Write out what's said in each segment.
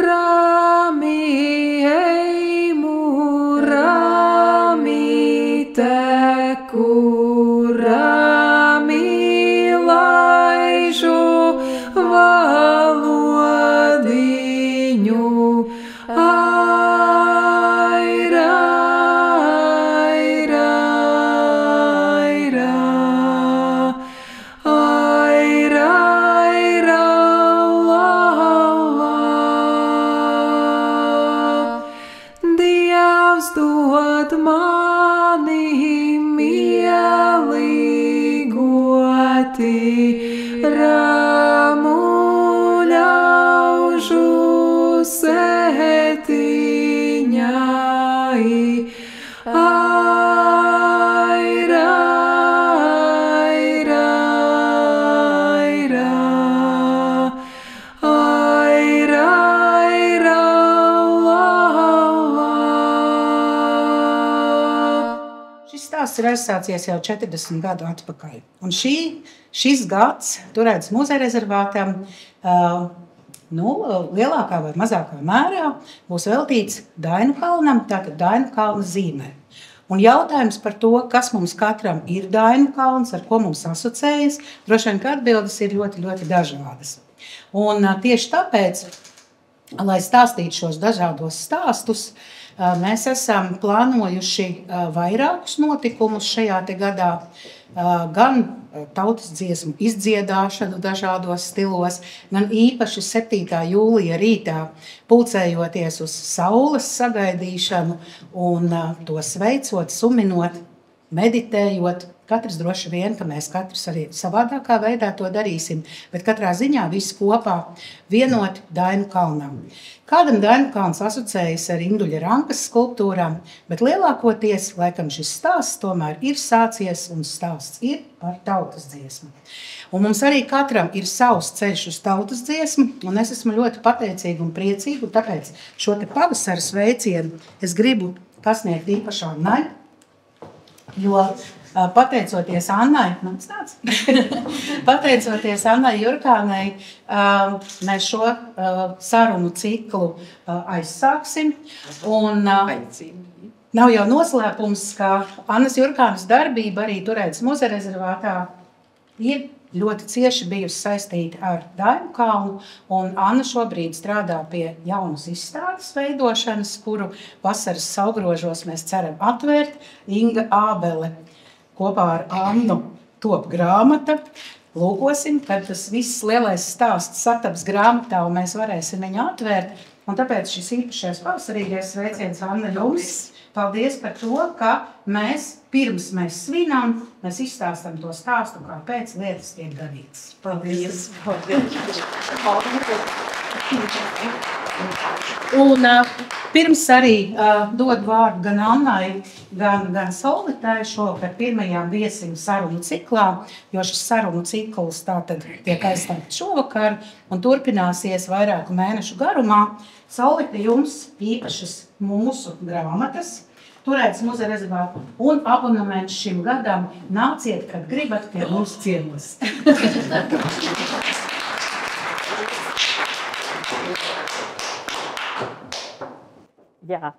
rami eimu, rami teku, rami laižu valodiņu. Aira, aira, aira, aira, aira, la, la. Dievs dod mani mielīgoti, ramu ļaužu sētiņai. Aira, aira, aira, aira, aira, la, la. Šis stāsts ir aizsācies jau 40 gadu atpakaļ. Un šis gads Turētas muzeja rezervātam lielākā vai mazākā mērā būs veltīts Dainu kalnam, tātad Dainu kalna zīmē. Un jautājums par to, kas mums katram ir Dainu kalns, ar ko mums asociējas, droši vien, ka atbildes ir ļoti, ļoti dažādas. Un tieši tāpēc, lai stāstītu šos dažādos stāstus, mēs esam plānojuši vairākus notikumus šajā te gadā, gan tautas dziesmu izdziedāšanu dažādos stilos, gan īpaši 7. jūlija rītā pulcējoties uz saules sagaidīšanu un to sveicot, suminot, meditējot. Katrs droši vien, ka mēs katrs arī savādākā veidā to darīsim, bet katrā ziņā visi kopā vienoti Dainu kalnam. Kādam Dainu kalns asociējas ar Induļa Rankas skulptūrām, bet lielākoties, laikam, šis stāsts tomēr ir sācies un stāsts ir par tautas dziesmu. Un mums arī katram ir savs ceļš uz tautas dziesmu, un es esmu ļoti pateicīga un priecīga, un tāpēc šo te pavasara sveicienu es gribu pasniegt īpaši Annai, jo pateicoties Annai, pateicoties Annai Jurkānei, mēs šo sarunu ciklu aizsāksim. Un nav jau noslēpums, ka Annas Jurkānes darbība arī Turētas muzeja rezervātā ir ļoti cieši bijusi saistīta ar Dainu kalnu, un Anna šobrīd strādā pie jaunas izstādes veidošanas, kuru vasaras saulgrožos mēs ceram atvērt. Inga Ābele kopā ar Annu top grāmata. Lūkosim, kad tas viss lielais stāsts sataps grāmatā un mēs varēsim viņu atvērt. Un tāpēc šis īpašais pavasarīgais sveiciens Anna jums. Paldies par to, ka pirms mēs svinām, mēs izstāstam to stāstu, kāpēc lietas tiek darītas. Paldies! Un pirms arī dod vārdu gan Annai, gan Solvitai šovakar pirmajām viesim sarunu ciklā, jo šis sarunu cikls tātad tiek aizstāts šovakar un turpināsies vairāku mēnešu garumā. Solvita jums īpašas mūsu grāmatas, Turētas muzeja rezervāta un abonements šim gadam. Nāciet, kad gribat pie mums ciemos. Jā,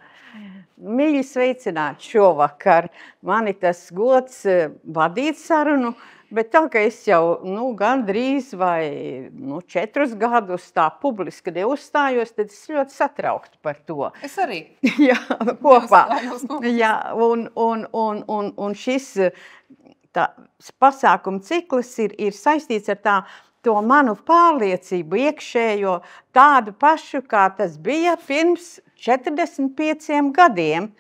mīļi sveicināti šovakar. Man ir tas gods vadīt sarunu, bet tā, ka es jau gandrīz vai 4 gadus tā publiski neuzstājos, tad es ļoti satrauktu par to. Es arī. Jā, kopā. Jā, un šis pasākuma cikls ir saistīts ar to manu pārliecību iekšējo, tādu pašu, kā tas bija pirms 45 gadiem,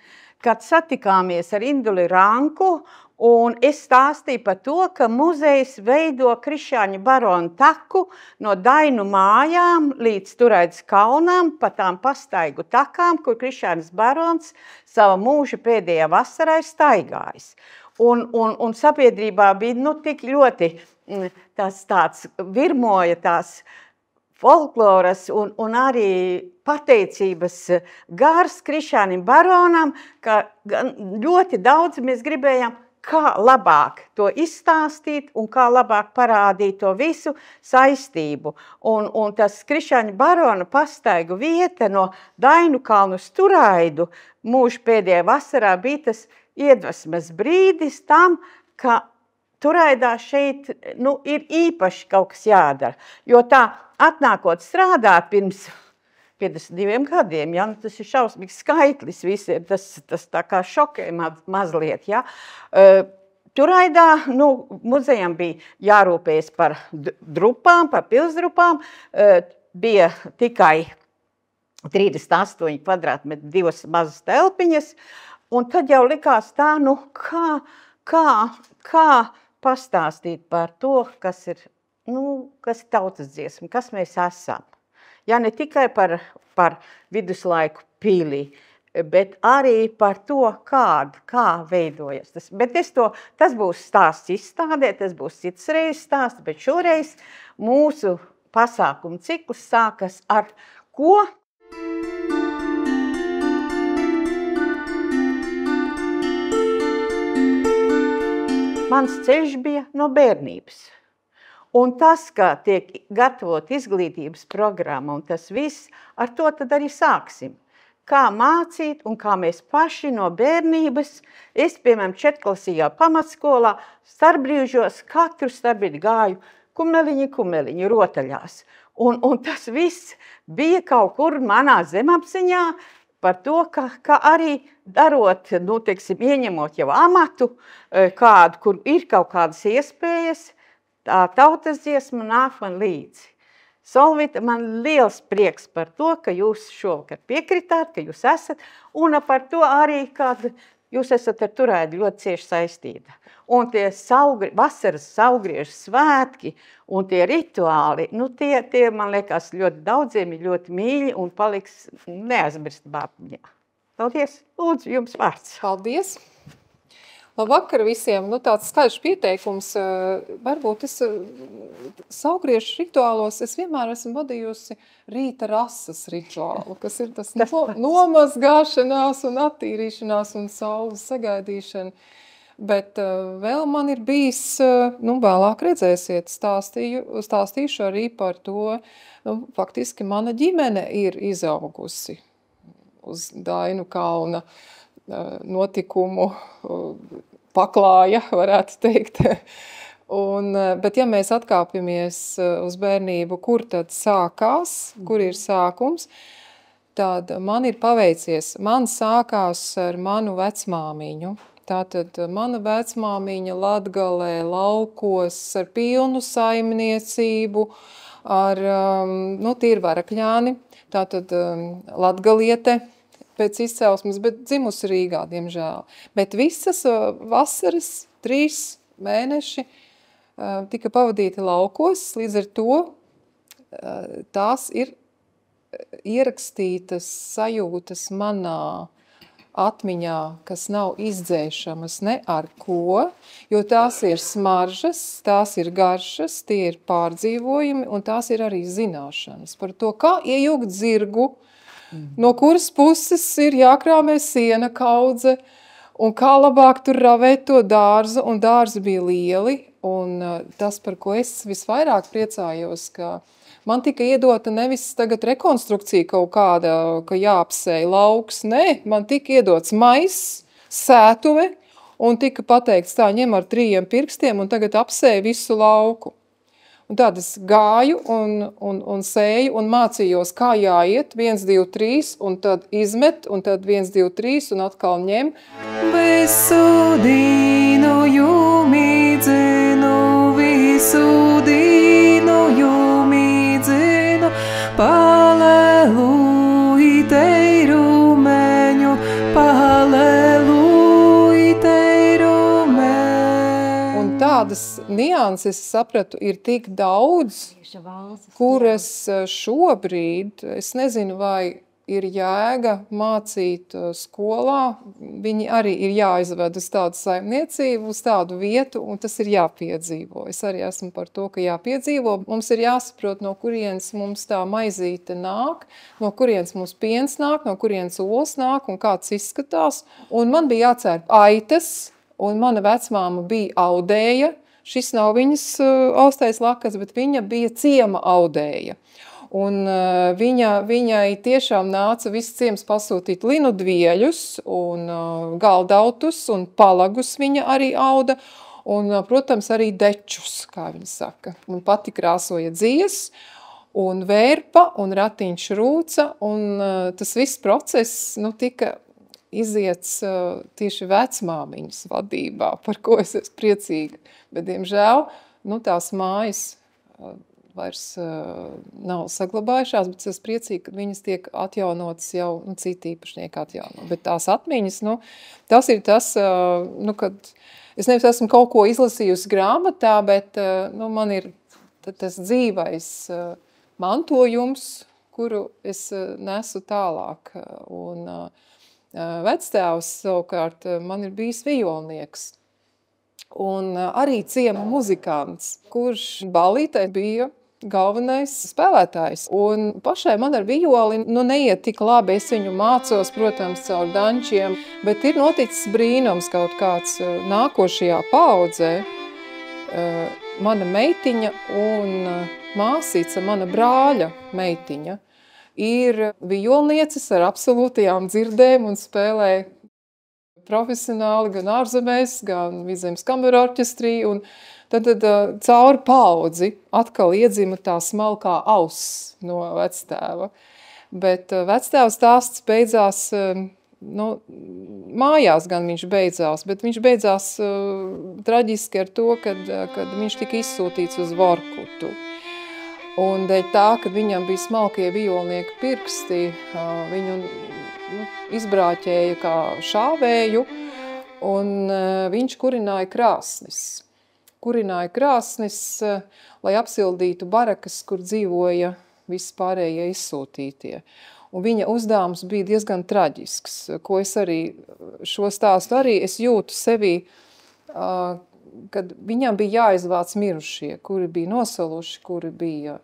kad satikāmies ar Induli Ranku, un es stāstīju par to, ka muzejs veido Krišāņa barona taku no Dainu mājām līdz Turētas kalnām, pa tām pastaigu takām, kur Krišāņas barons sava mūža pēdējā vasarā ir staigājis. Un sabiedrībā bija tik ļoti tāds virmoja tās folkloras un arī pateicības gars Krišānim baronam, ka ļoti daudz mēs gribējām kā labāk to izstāstīt un kā labāk parādīt to visu saistību. Un tas Krišaņa barona pastaigu vieta no Dainu kalnu uz Turaidu mūža pēdējā vasarā bija tas iedvesmas brīdis tam, ka Turaidā šeit ir īpaši kaut kas jādara. Jo tā atnākot strādāt pirms 52 gadiem, ja, tas ir šausmīgs skaitlis visiem, tas tā kā šokē mazliet. Ja. Turaidā muzejam bija jārūpējas par drupām, par pilsdrupām, bija tikai 38 kvadrātmetri, 2 mazas telpiņas, un tad jau likās tā, kā pastāstīt par to, kas ir tautas dziesma, kas mēs esam. Ja ne tikai par viduslaiku pīlī, bet arī par to, kā veidojas tas. Bet tas būs stāsts izstādē, tas būs cits reizes stāsts, bet šoreiz mūsu pasākumu cikls sākas ar ko? Mans ceļš bija no bērnības. Un tas, kā tiek gatavot izglītības programma un tas viss, ar to tad arī sāksim. Kā mācīt un kā mēs paši no bērnības, es, piemēram, 4-klasīgā pamatskolā, starpbrīžos katru starpbrīdi gāju kumeliņi rotaļās. Un tas viss bija kaut kur manā zemapziņā, par to, ka arī darot, ieņemot jau amatu kādu, kur ir kaut kādas iespējas, tā tautas dziesma nāk man līdzi. Solvita, man liels prieks par to, ka jūs šovakar piekritāt, ka jūs esat, un par to arī, kad jūs esat ar Turaidu ļoti cieši saistīta. Un tie vasaras saugriežu svētki un tie rituāli, tie man liekas ļoti daudziem ir ļoti mīļi un paliks neaizmirstībā atmiņā. Paldies! Lūdzu, jums vārds. Paldies! Labvakar visiem! Tāds skaļš pieteikums. Varbūt saugriešu rituālos es vienmēr esmu vadījusi rīta rases rituālu, kas ir tas nomazgāšanās un attīrīšanās un saules sagaidīšana. Bet vēl man ir bijis, vēlāk redzēsiet, stāstīšu arī par to, faktiski mana ģimene ir izaugusi uz Dainu kalna notikumu paklāja, varētu teikt. Bet ja mēs atkāpjamies uz bērnību, kur tad sākās, kur ir sākums, tad man ir paveicies. Man sākās ar manu vecmāmiņu. Tātad mana vecmāmiņa Latgalē, laukos, ar pilnu saimniecību, ar, tie ir varakļāni, tātad latgaliete pēc izcelsmes, bet dzimusi Rīgā, diemžēl. Bet visas vasaras, 3 mēneši tika pavadīti laukos, līdz ar to tās ir ierakstītas sajūtas manā atmiņā, kas nav izdzēšamas ne ar ko, jo tās ir smaržas, tās ir garšas, tie ir pārdzīvojumi un tās ir arī zināšanas par to, kā iejūgt zirgu, no kuras puses ir jākrāmē siena kaudze un kā labāk tur ravēt to dārzu, un dārzi bija lieli, un tas, par ko es visvairāk priecājos, ka man tika iedota nevis tagad rekonstrukcija kaut kāda, ka jāapsēja lauks, nē, man tika iedots maiss, sētuve, un tika pateikts tā, ņem ar 3 pirkstiem, un tagad apsēja visu lauku. Un tad es gāju un sēju, un mācījos, kā jāiet, 1, 2, 3, un tad izmet, un tad 1, 2, 3, un atkal ņem. Visu dīnu jūmīdzinu, visu dīnu jūmīdzinu, palelui teirumeņu, palelui teirumeņu. Un tādas nianses, sapratu, ir tik daudz, kuras šobrīd, es nezinu, vai ir jēga mācīt skolā, viņi arī ir jāizved uz tādu saimniecību, uz tādu vietu, un tas ir jāpiedzīvo. Es arī esmu par to, ka jāpiedzīvo. Mums ir jāsaprot, no kurienes mums tā maizīte nāk, no kurienes mums piens nāk, no kurienes olas nāk un kāds izskatās. Un man bija jācēr aitas, un mana vecmāma bija audēja. Šis nav viņas austais lakas, bet viņa bija ciema audēja. Un viņai tiešām nāca viss ciems pasūtīt linudvieļus un galdautus un palagus viņa arī auda. Un, protams, arī dečus, kā viņa saka. Un pati krāsoja dzies un vērpa un ratiņš rūca. Un tas viss process tika iziets tieši vecmāmiņas vadībā, par ko es esmu priecīga. Bet, diemžēl, tās mājas vairs nav saglabājušās, bet es esmu priecīga, ka viņas tiek atjaunotas jau citi īpašnieki atjauno. Bet tās atmiņas, tas ir tas, kad es nevis esmu kaut ko izlasījusi grāmatā, bet man ir tas dzīvais mantojums, kuru es nesu tālāk. Un vectēvs savukārt man ir bijis violnieks. Un arī ciema muzikants, kurš ballītē bija galvenais spēlētājs. Un pašai man ar violi neiet tik labi, es viņu mācos, protams, caur dančiem, bet ir noticis brīnums kaut kāds nākošajā paaudzē. Mana meitiņa un māsīca, mana brāļa meitiņa, ir violnieces ar absolūtajām dzirdēm un spēlē profesionāli gan ārzemēs, gan Vidzemes kameru orķestrī. Un tad cauri paudzi atkal iedzima tā smalkā auss no vectēva. Bet vectēva stāsts beidzās, mājās gan viņš beidzās, bet viņš beidzās traģiski ar to, kad viņš tika izsūtīts uz Vorkutu. Un dēļ tā, kad viņam bija smalkie violnieka pirksti, viņu izbrāķēja kā šāvēju, un viņš kurināja krāsnis. Lai apsildītu barakas, kur dzīvoja visi pārējie izsūtītie. Un viņa uzdevums bija diezgan traģisks, ko es arī šo stāstu es jūtu sevī, kad viņam bija jāizvāc mirušie, kuri bija nosaluši, kuri bija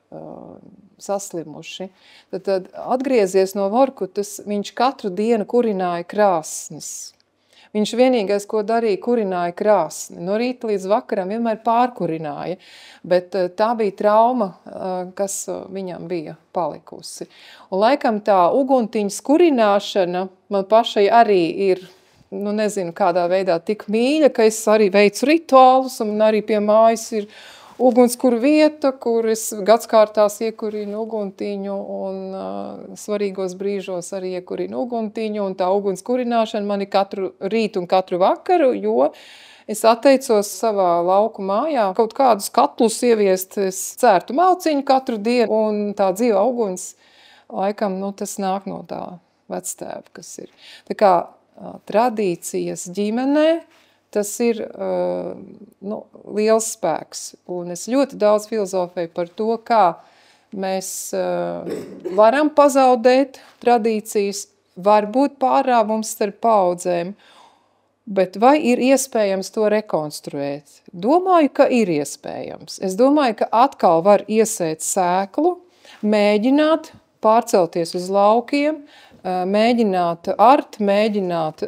saslimuši. Tad atgriezies no Vorkutas, viņš katru dienu kurināja krāsnis. Viņš vienīgais, ko darīja, kurināja krāsni. No rīta līdz vakaram vienmēr pārkurināja, bet tā bija trauma, kas viņam bija palikusi. Un laikam tā uguntiņas kurināšana man pašai arī ir, nezinu, kādā veidā tik mīļa, ka es arī veicu rituālus, un arī pie mājas ir ugunskura vieta, kur es gadskārtās iekurinu uguntiņu, un svarīgos brīžos arī iekurinu uguntiņu, un tā ugunskurināšana man ir katru rītu un katru vakaru, jo es atteicos savā lauku mājā kaut kādus katlus ieviest, es cērtu malciņu katru dienu, un tā dzīva uguns, laikam, tas nāk no tā vectēva, kas ir. Tā kā tradīcijas ģimenē, tas ir liels spēks. Un es ļoti daudz filozofēju par to, kā mēs varam pazaudēt tradīcijas, var būt pārāvums starp paudzēm, bet vai ir iespējams to rekonstruēt? Domāju, ka ir iespējams. Es domāju, ka atkal var iesēt sēklu, mēģināt pārcelties uz laukiem, mēģināt art, mēģināt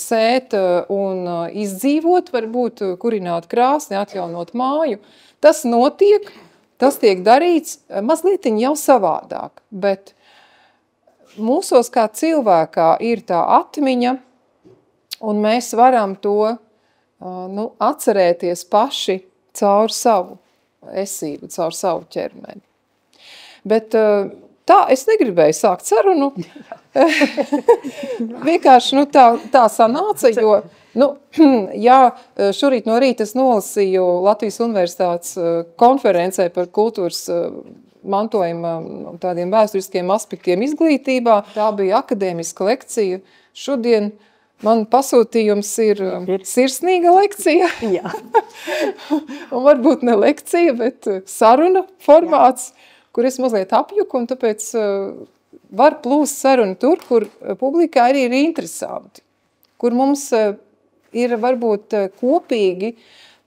sēt un izdzīvot, varbūt kurināt krāsni, atjaunot māju. Tas notiek, tas tiek darīts mazliet jau savādāk, bet mūsos kā cilvēkā ir tā atmiņa, un mēs varam to atcerēties paši caur savu esību, caur savu ķermeni. Bet tā, es negribēju sākt sarunu. Vienkārši tā sanāca, jo šorīt no rīta es nolasīju Latvijas Universitātes konferencē par kultūras mantojuma tādiem vēsturiskiem aspektiem izglītībā. Tā bija akadēmiska lekcija. Šodien man pasūtījums ir sirsnīga lekcija. Jā. Un varbūt ne lekcija, bet saruna formāts, kur es mazliet apjuku, un tāpēc var plūst saruna tur, kur publikā arī ir interesanti, kur mums ir varbūt kopīgi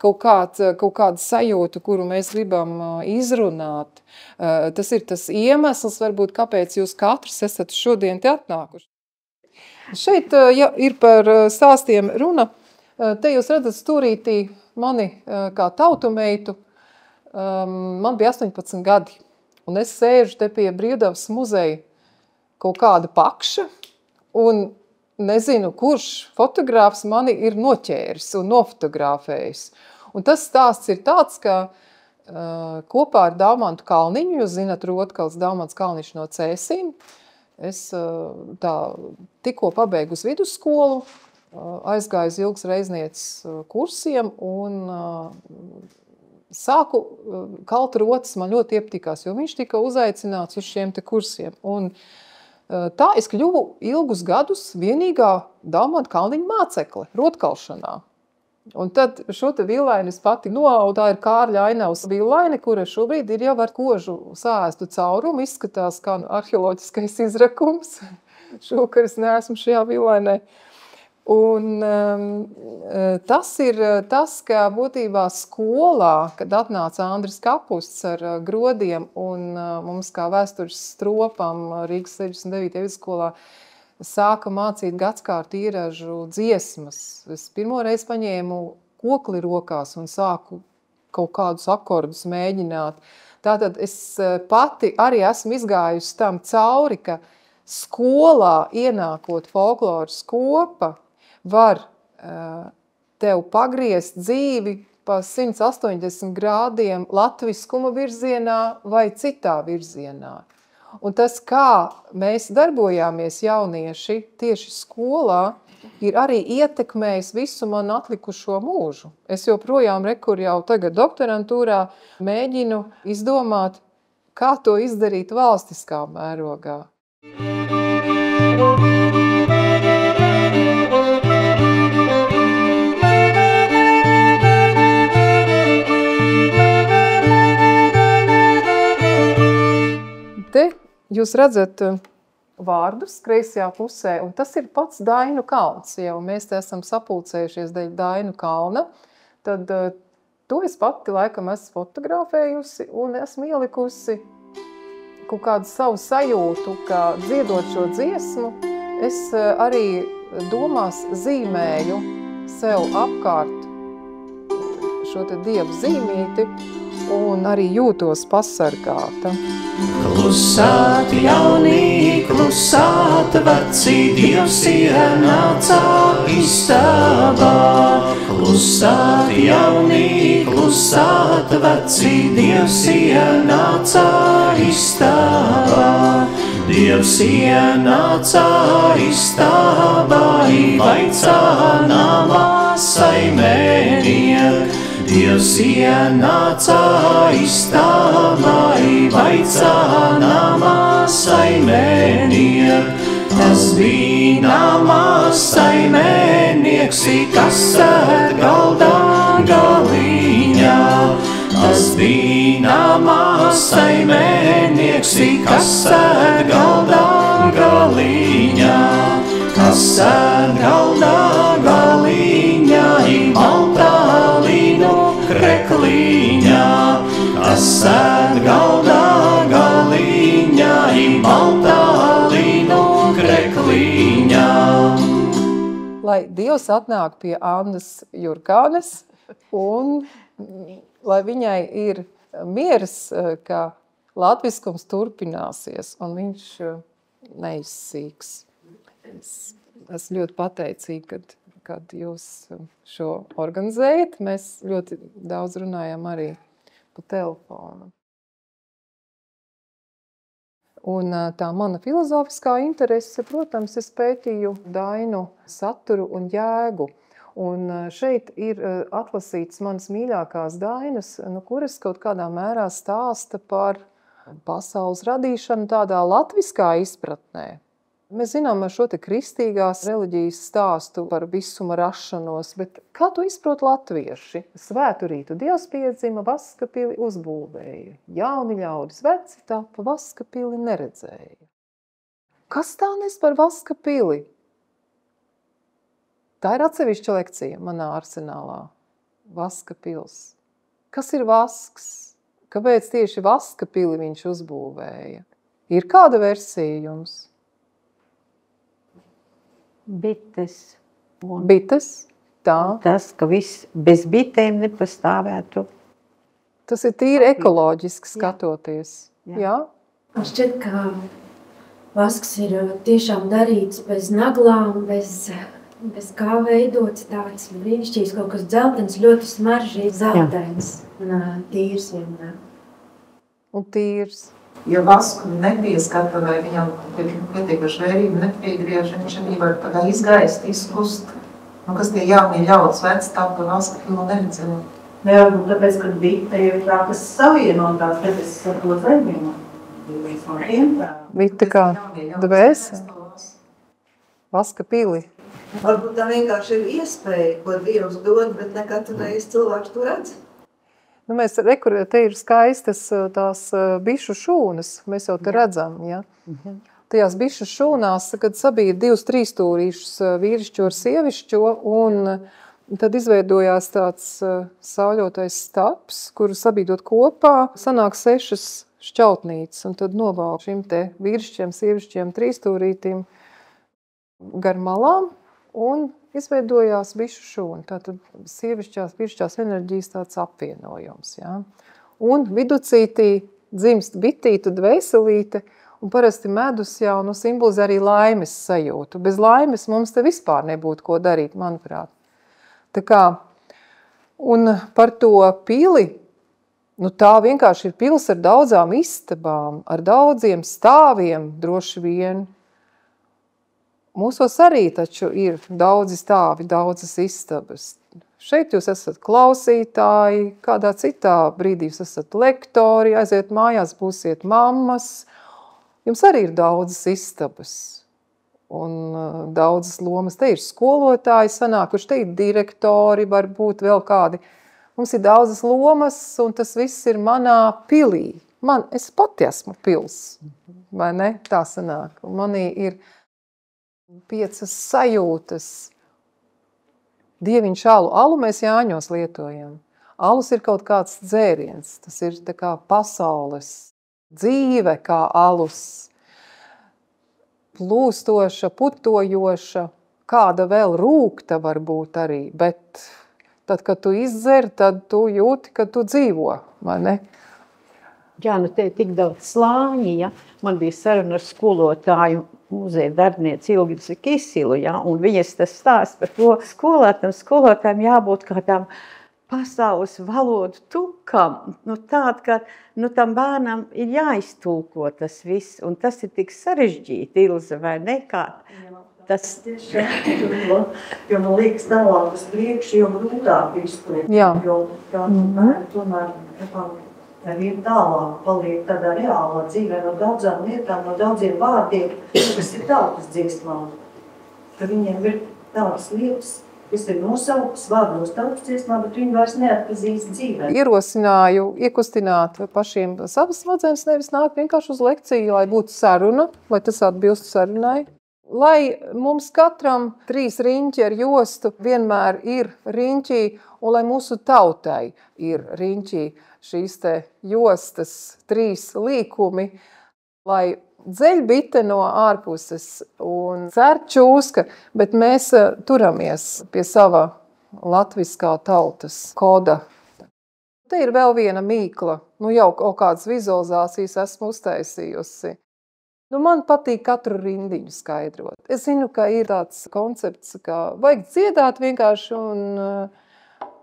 kaut kāda sajūta, kuru mēs gribam izrunāt. Tas ir tas iemesls, varbūt, kāpēc jūs katrs esat šodien te atnākuši. Šeit ir par stāstiem runa, Te jūs redzat stūrītī mani kā tautumeitu. Man bija 18 gadi, un es sēžu te pie Brīvdabas muzeja kaut kāda pakša, un nezinu, kurš fotogrāfs mani ir noķēris un nofotografējis. Un tas stāsts ir tāds, ka kopā ar Daumantu Kalniņu, jūs zināt Rotkals Daumants Kalniņš no Cēsīm, es tikko pabeigusi uz vidusskolu, aizgāju uz Ilgas Reiznieces kursiem un sāku kalt rotas, man ļoti iepatikās, jo viņš tika uzaicināts uz šiem te kursiem. Un tā es kļuvu ilgus gadus vienīgā Daumanta Kalniņa mācekle rotkalšanā. Un tad šo te villaini es pati noaudu, tā ir Kārļa Ainavas villaini, kura šobrīd ir jau ar kožu sāēstu caurumu, izskatās kā arheoloģiskais izrakums. Šokar es neesmu šajā villainē. Un tas ir tas, ka būtībā skolā, kad atnāca Andris Kapusts ar grodiem un mums kā vēstures stropam Rīgas 69. vidusskolā sāka mācīt gadskārtu īražu dziesmas. Es pirmoreiz paņēmu kokli rokās un sāku kaut kādus akordus mēģināt. Tātad es pati arī esmu izgājusi tam cauri, ka skolā ienākot folkloras kopa, var tev pagriezt dzīvi pa 180 grādiem latviskuma virzienā vai citā virzienā. Un tas, kā mēs darbojāmies jaunieši tieši skolā, ir arī ietekmējis visu man atlikušo mūžu. Es joprojām jau tagad doktorantūrā mēģinu izdomāt, kā to izdarīt valstiskā mērogā. Te jūs redzat vārdus kreisajā pusē, un tas ir pats Dainu kalns. Ja mēs te esam sapulcējušies dēļ Dainu kalna, tad to es pati laikam esmu fotografējusi un esmu ielikusi kaut kādu savu sajūtu, ka dziedot šo dziesmu, es arī domās zīmēju sev apkārt šo te dievu zīmīti un arī jūtos pasargāta. Klusāt jaunī, klusāt vecī, Dievs ienācā istabā. Klusāt jaunī, klusāt vecī, Dievs ienācā istabā. Dievs ienācā istabā, vaicā namā saimēniek. Dievs ienācā istabā, vaicā namā saimēniek. Tas bija namā saimēnieks, kas sēd galdā galiņā. Tas bija namā saimēnieks, kas sēd galdā galiņā. Kas sēd galdā galiņā, maltālīnu krekliņā. Kas sēd galdā galiņā, maltālīnu krekliņā. Lai Dievs atnāk pie Annas Jurkānes un lai viņai ir miers, ka latviskums turpināsies un viņš neizsīks. Es esmu ļoti pateicīga, kad jūs šo organizējat. Mēs ļoti daudz runājam arī pa telefonu. Un tā mana filozofiskā interese, protams, es pētīju Dainu saturu un jēgu. Un šeit ir atlasīts manas mīļākās dainas, kuras kaut kādā mērā stāsta par pasaules radīšanu tādā latviskā izpratnē. Mēs zinām šo te kristīgās reliģijas stāstu par visuma rašanos, bet kā to izprot latvieši? Svētu rītu Dievs piedzima, Vaskapili uzbūvēja. Jauni ļaudis veci tapa, Vaskapili neredzēja. Kas tā nes par Vaskapili? Tā ir atsevišķa lekcija manā arsenālā. Vaskapils. Kas ir vasks? Kāpēc tieši Vaskapili viņš uzbūvēja? Ir kāda versija jums? Bites. Bites? Tā. Tas, ka viss bez bitēm nepastāvētu. Tas ir tīri ekoloģiski skatoties. Jā. Man šķiet, ka vasks ir tiešām darīts bez naglām, bez kā veidots tāds brīnišķīgs kaut kas dzeltens, ļoti smaržīgs, zeltens un tīrs vienmēr. Un tīrs. Ja vasku nepieskata vai viņam pietiekuši vērību nepiegriež, viņš arī var tā izgaist, izkust. Nu, kas tie jaunie ļauts vec, tā pa vasku filu neredzēja. Jā, nu tāpēc, kad bita jau ir tā, kas savienotās, tāpēc ar to zaļumu. Bita kā dvēse. Vaska pili. Varbūt tā vienkārši ir iespēja, ko Dievs dod, bet ne katru reizi cilvēks to redz. Nu, mēs rekurē, te ir skaistas tās bišu šūnas, mēs jau te redzam, ja? Tajās bišu šūnās, kad sabīja 2-3 stūrīšus vīrišķo ar sievišķo, un tad izveidojās tāds sauļotais staps, kuru sabīdot kopā, sanāk 6 šķautnītes, un tad novāk šim te vīrišķiem, sievišķiem 3 stūrītim gar malām, un izveidojās bišu šūna. Tātad vīrišķās enerģijas tāds apvienojums. Ja? Un viducītī dzimst bitītu dvēselīte, un parasti medus jau simbolizē arī laimes sajūtu. Bez laimes mums te vispār nebūtu ko darīt, manuprāt. Tā kā, un par to pili, tā vienkārši ir pils ar daudzām istabām, ar daudziem stāviem droši vien. Mūsos arī taču ir daudzi stāvi, daudzas istabas. Šeit jūs esat klausītāji, kādā citā brīdī jūs esat lektori, aiziet mājās, būsiet mammas. Jums arī ir daudzas istabas un daudzas lomas. Te ir skolotāji sanākuši, te ir direktori, varbūt vēl kādi. Mums ir daudzas lomas, un tas viss ir manā pilī. Es pati esmu pils, vai ne? Tā sanāk. Un manī ir 5 sajūtas. Dieviņš alu. Alu mēs Jāņos lietojam. Alus ir kaut kāds dzēriens. Tas ir tā kā pasaules dzīve kā alus. Plūstoša, putojoša, kāda vēl rūkta var būt arī. Bet tad, kad tu izdzer, tad tu jūti, ka tu dzīvo, vai ne? Jā, te ir tik daudz slāņi, ja. Man bija saruna ar skolotāju, muzeja darbinieci Ilgicu Kisilu, ja, un viņas tas stāsta par to skolotājiem jābūt kādām pasaules valodu tukam. Tāda, ka tam bērnam ir jāiztulko tas viss, un tas ir tik sarežģīti, Ilze, vai nekā? Tas jo man liekas tālāk uz priekšu, jo grūtāk izpēt. Jā. Jo tomēr ir tālāk, paliek tādā reālā dzīvē no daudzām lietām, no daudziem vārdiem, kas ir tautas dziesmām. Ka viņiem ir tādas lietas, kas ir nosauktas vārdos tautas dziesmā, bet viņi vairs neatpazīst dzīvē. Ierosināju iekustināt pašiem savas smadzenes, nevis nāk vienkārši uz lekciju, lai būtu saruna, lai tas atbilstu sarunai. Lai mums katram 3 riņķi ar jostu vienmēr ir riņķī, un lai mūsu tautai ir riņķī šīs te jostas 3 līkumi, lai dzeļ bite no ārpuses un cer čūska, bet mēs turamies pie sava latviskā tautas koda. Te ir vēl viena mīkla, jau kaut kādas vizualizācijas esmu uztaisījusi. Man patīk katru rindiņu skaidrot. Es zinu, ka ir tāds koncepts, ka vajag dziedāt vienkārši, un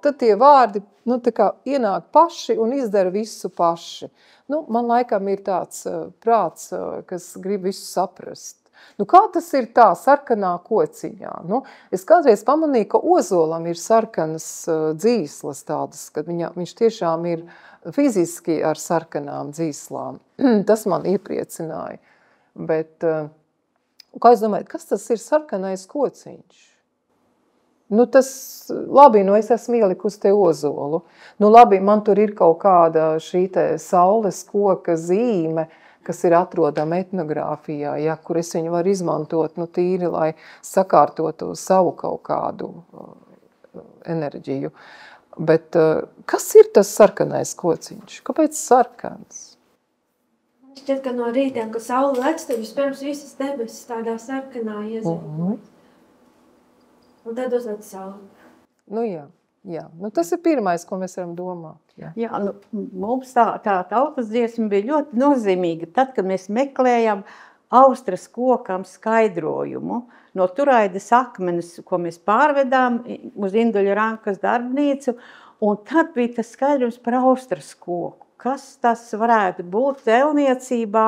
tad tie vārdi tā kā ienāk paši un izdara visu paši. Man laikam ir tāds prāts, kas grib visu saprast. Kā tas ir tā sarkanā kociņā? Es kādreiz pamanīju, ka ozolam ir sarkanas dzīslas tādas, kad viņš tiešām ir fiziski ar sarkanām dzīslām. Tas man iepriecināja. Bet, kā es domāju, kas tas ir sarkanais kociņš? Tas, labi, es esmu ielikusi te ozolu. Labi, man tur ir kaut kāda šī te saules koka zīme, kas ir atrodama etnogrāfijā, kur es viņu varu izmantot, tīri, lai sakārtotu savu kaut kādu enerģiju. Bet kas ir tas sarkanais kociņš? Kāpēc sarkans? Šķiet, ka no rītiem, kad saule lec, tad vispirms visas debesis tādā sarkanā iezīmē. Un tad uzlec saule. Nu jā. Nu, tas ir pirmais, ko mēs varam domāt. Jā, nu, mums tā tautas dziesma bija ļoti nozīmīga. Tad, kad mēs meklējam Austras kokam skaidrojumu no Turaidas akmenes, ko mēs pārvedām uz Induļa Rankas darbnīcu, un tad bija tas skaidrojums par Austras koku. Kas tas varētu būt celtniecībā?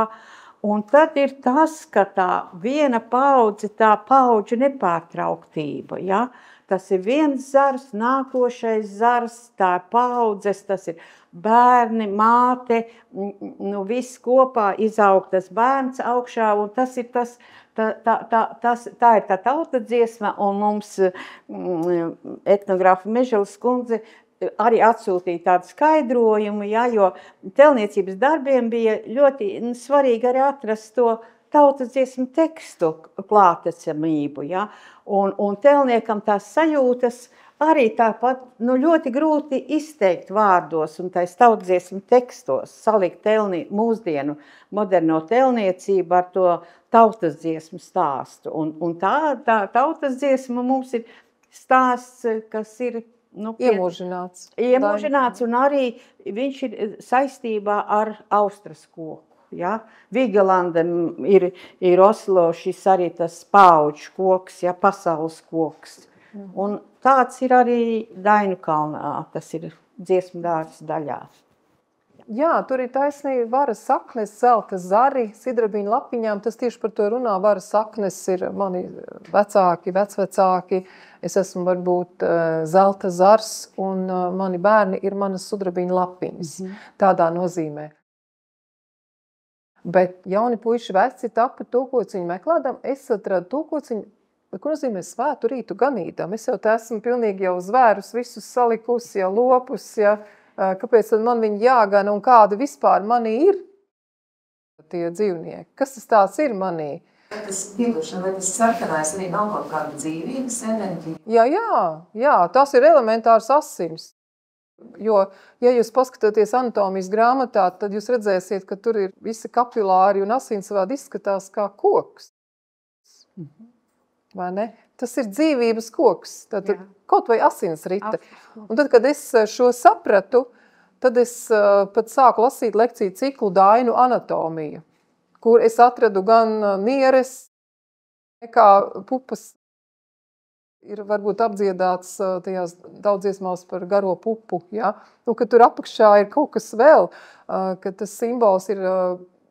Un tad ir tas, ka tā viena paudze, tā paudžu nepārtrauktība, ja? Tas ir viens zars, nākošais zars, tā ir paudzes, tas ir bērni, māte, nu viss kopā izaug tas bērns augšā, un tas ir tā ir tā tauta dziesma, un mums etnogrāfa Meželes kundze arī atsūtīja tādu skaidrojumu, ja, jo telniecības darbiem bija ļoti svarīgi arī atrast to tautas dziesmu tekstu klātesamību, ja, un telniekam tās sajūtas arī tāpat ļoti grūti izteikt vārdos un tais tautas dziesmu tekstos, salikt mūsdienu moderno telniecību ar to tautas dziesmu stāstu. Un tā tautas dziesma mums ir stāsts, kas ir iemūžināts, un arī viņš ir saistībā ar Austras koku. Ja? Vigelandam ir Oslo šis arī tas paudžu koks, ja, pasaules koks. Un tāds ir arī Dainkalnā, tas ir dziesmu dārza daļā. Jā, tur ir taisnība varas saknes, zelta zari, sidrabiņu lapiņām, tas tieši par to runā. Varas saknes ir mani vecāki, vecvecāki, es esmu varbūt zelta zars, un mani bērni ir manas sudrabiņu lapiņas, tādā nozīmē. Bet jauni puiši veci tapa tūkociņu meklēdam, es atradu tūkociņu, ko nozīmē svētu rītu ganīdam. Es jau te esmu pilnīgi jau zvērus visus salikusi, ja lopus, ja, kāpēc tad man viņi jāgana un kāda vispār manī ir tie dzīvnieki. Kas tas tāds ir manī? Vai tas sarkanais arī nav kaut kāda dzīvības enerģija? Jā, tas ir elementārs asins. Jo, ja jūs paskatāties anatomijas grāmatā, tad jūs redzēsiet, ka tur ir visi kapilāri un asinsvadi izskatās kā koks. Vai ne? Tas ir dzīvības koks, tad kaut vai asins rite. Un tad, kad es šo sapratu, tad es pat sāku lasīt lekciju ciklu Dainu anatomija, kur es atradu gan nieres, kā pupas, ir varbūt apdziedāts tajās daudziesmās par garo pupu, ja? Nu, ka tur apakšā ir kaut kas vēl, ka tas simbols ir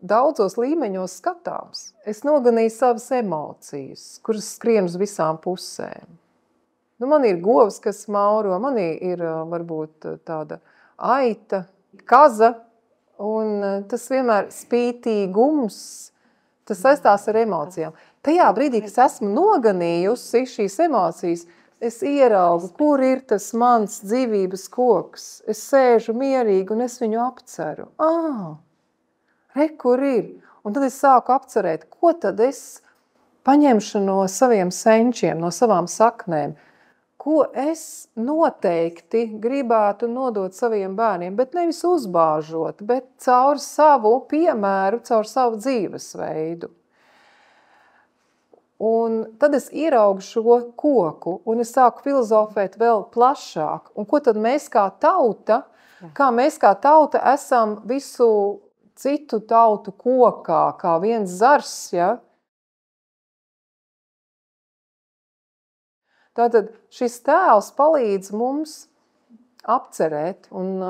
daudzos līmeņos skatāms. Es noganīju savas emocijas, kuras skrien uz visām pusēm. Nu, man ir govs, kas mauro, man ir varbūt tāda aita, kaza, un tas vienmēr spītīgums, tas saistās ar emocijām. Tajā brīdī, kad esmu noganījusi šīs emocijas, es ieraugu, kur ir tas mans dzīvības koks. Es sēžu mierīgi un es viņu apceru. Kur ir? Un tad es sāku apcerēt, ko tad es paņemšu no saviem senčiem, no savām saknēm, ko es noteikti gribētu nodot saviem bērniem, bet nevis uzbāžot, bet caur savu piemēru, caur savu dzīvesveidu. Un tad es ieraugu šo koku, un es sāku filozofēt vēl plašāk. Un ko tad mēs kā tauta esam visu citu tautu kokā, kā viens zars, ja? Tātad šis tēls palīdz mums apcerēt un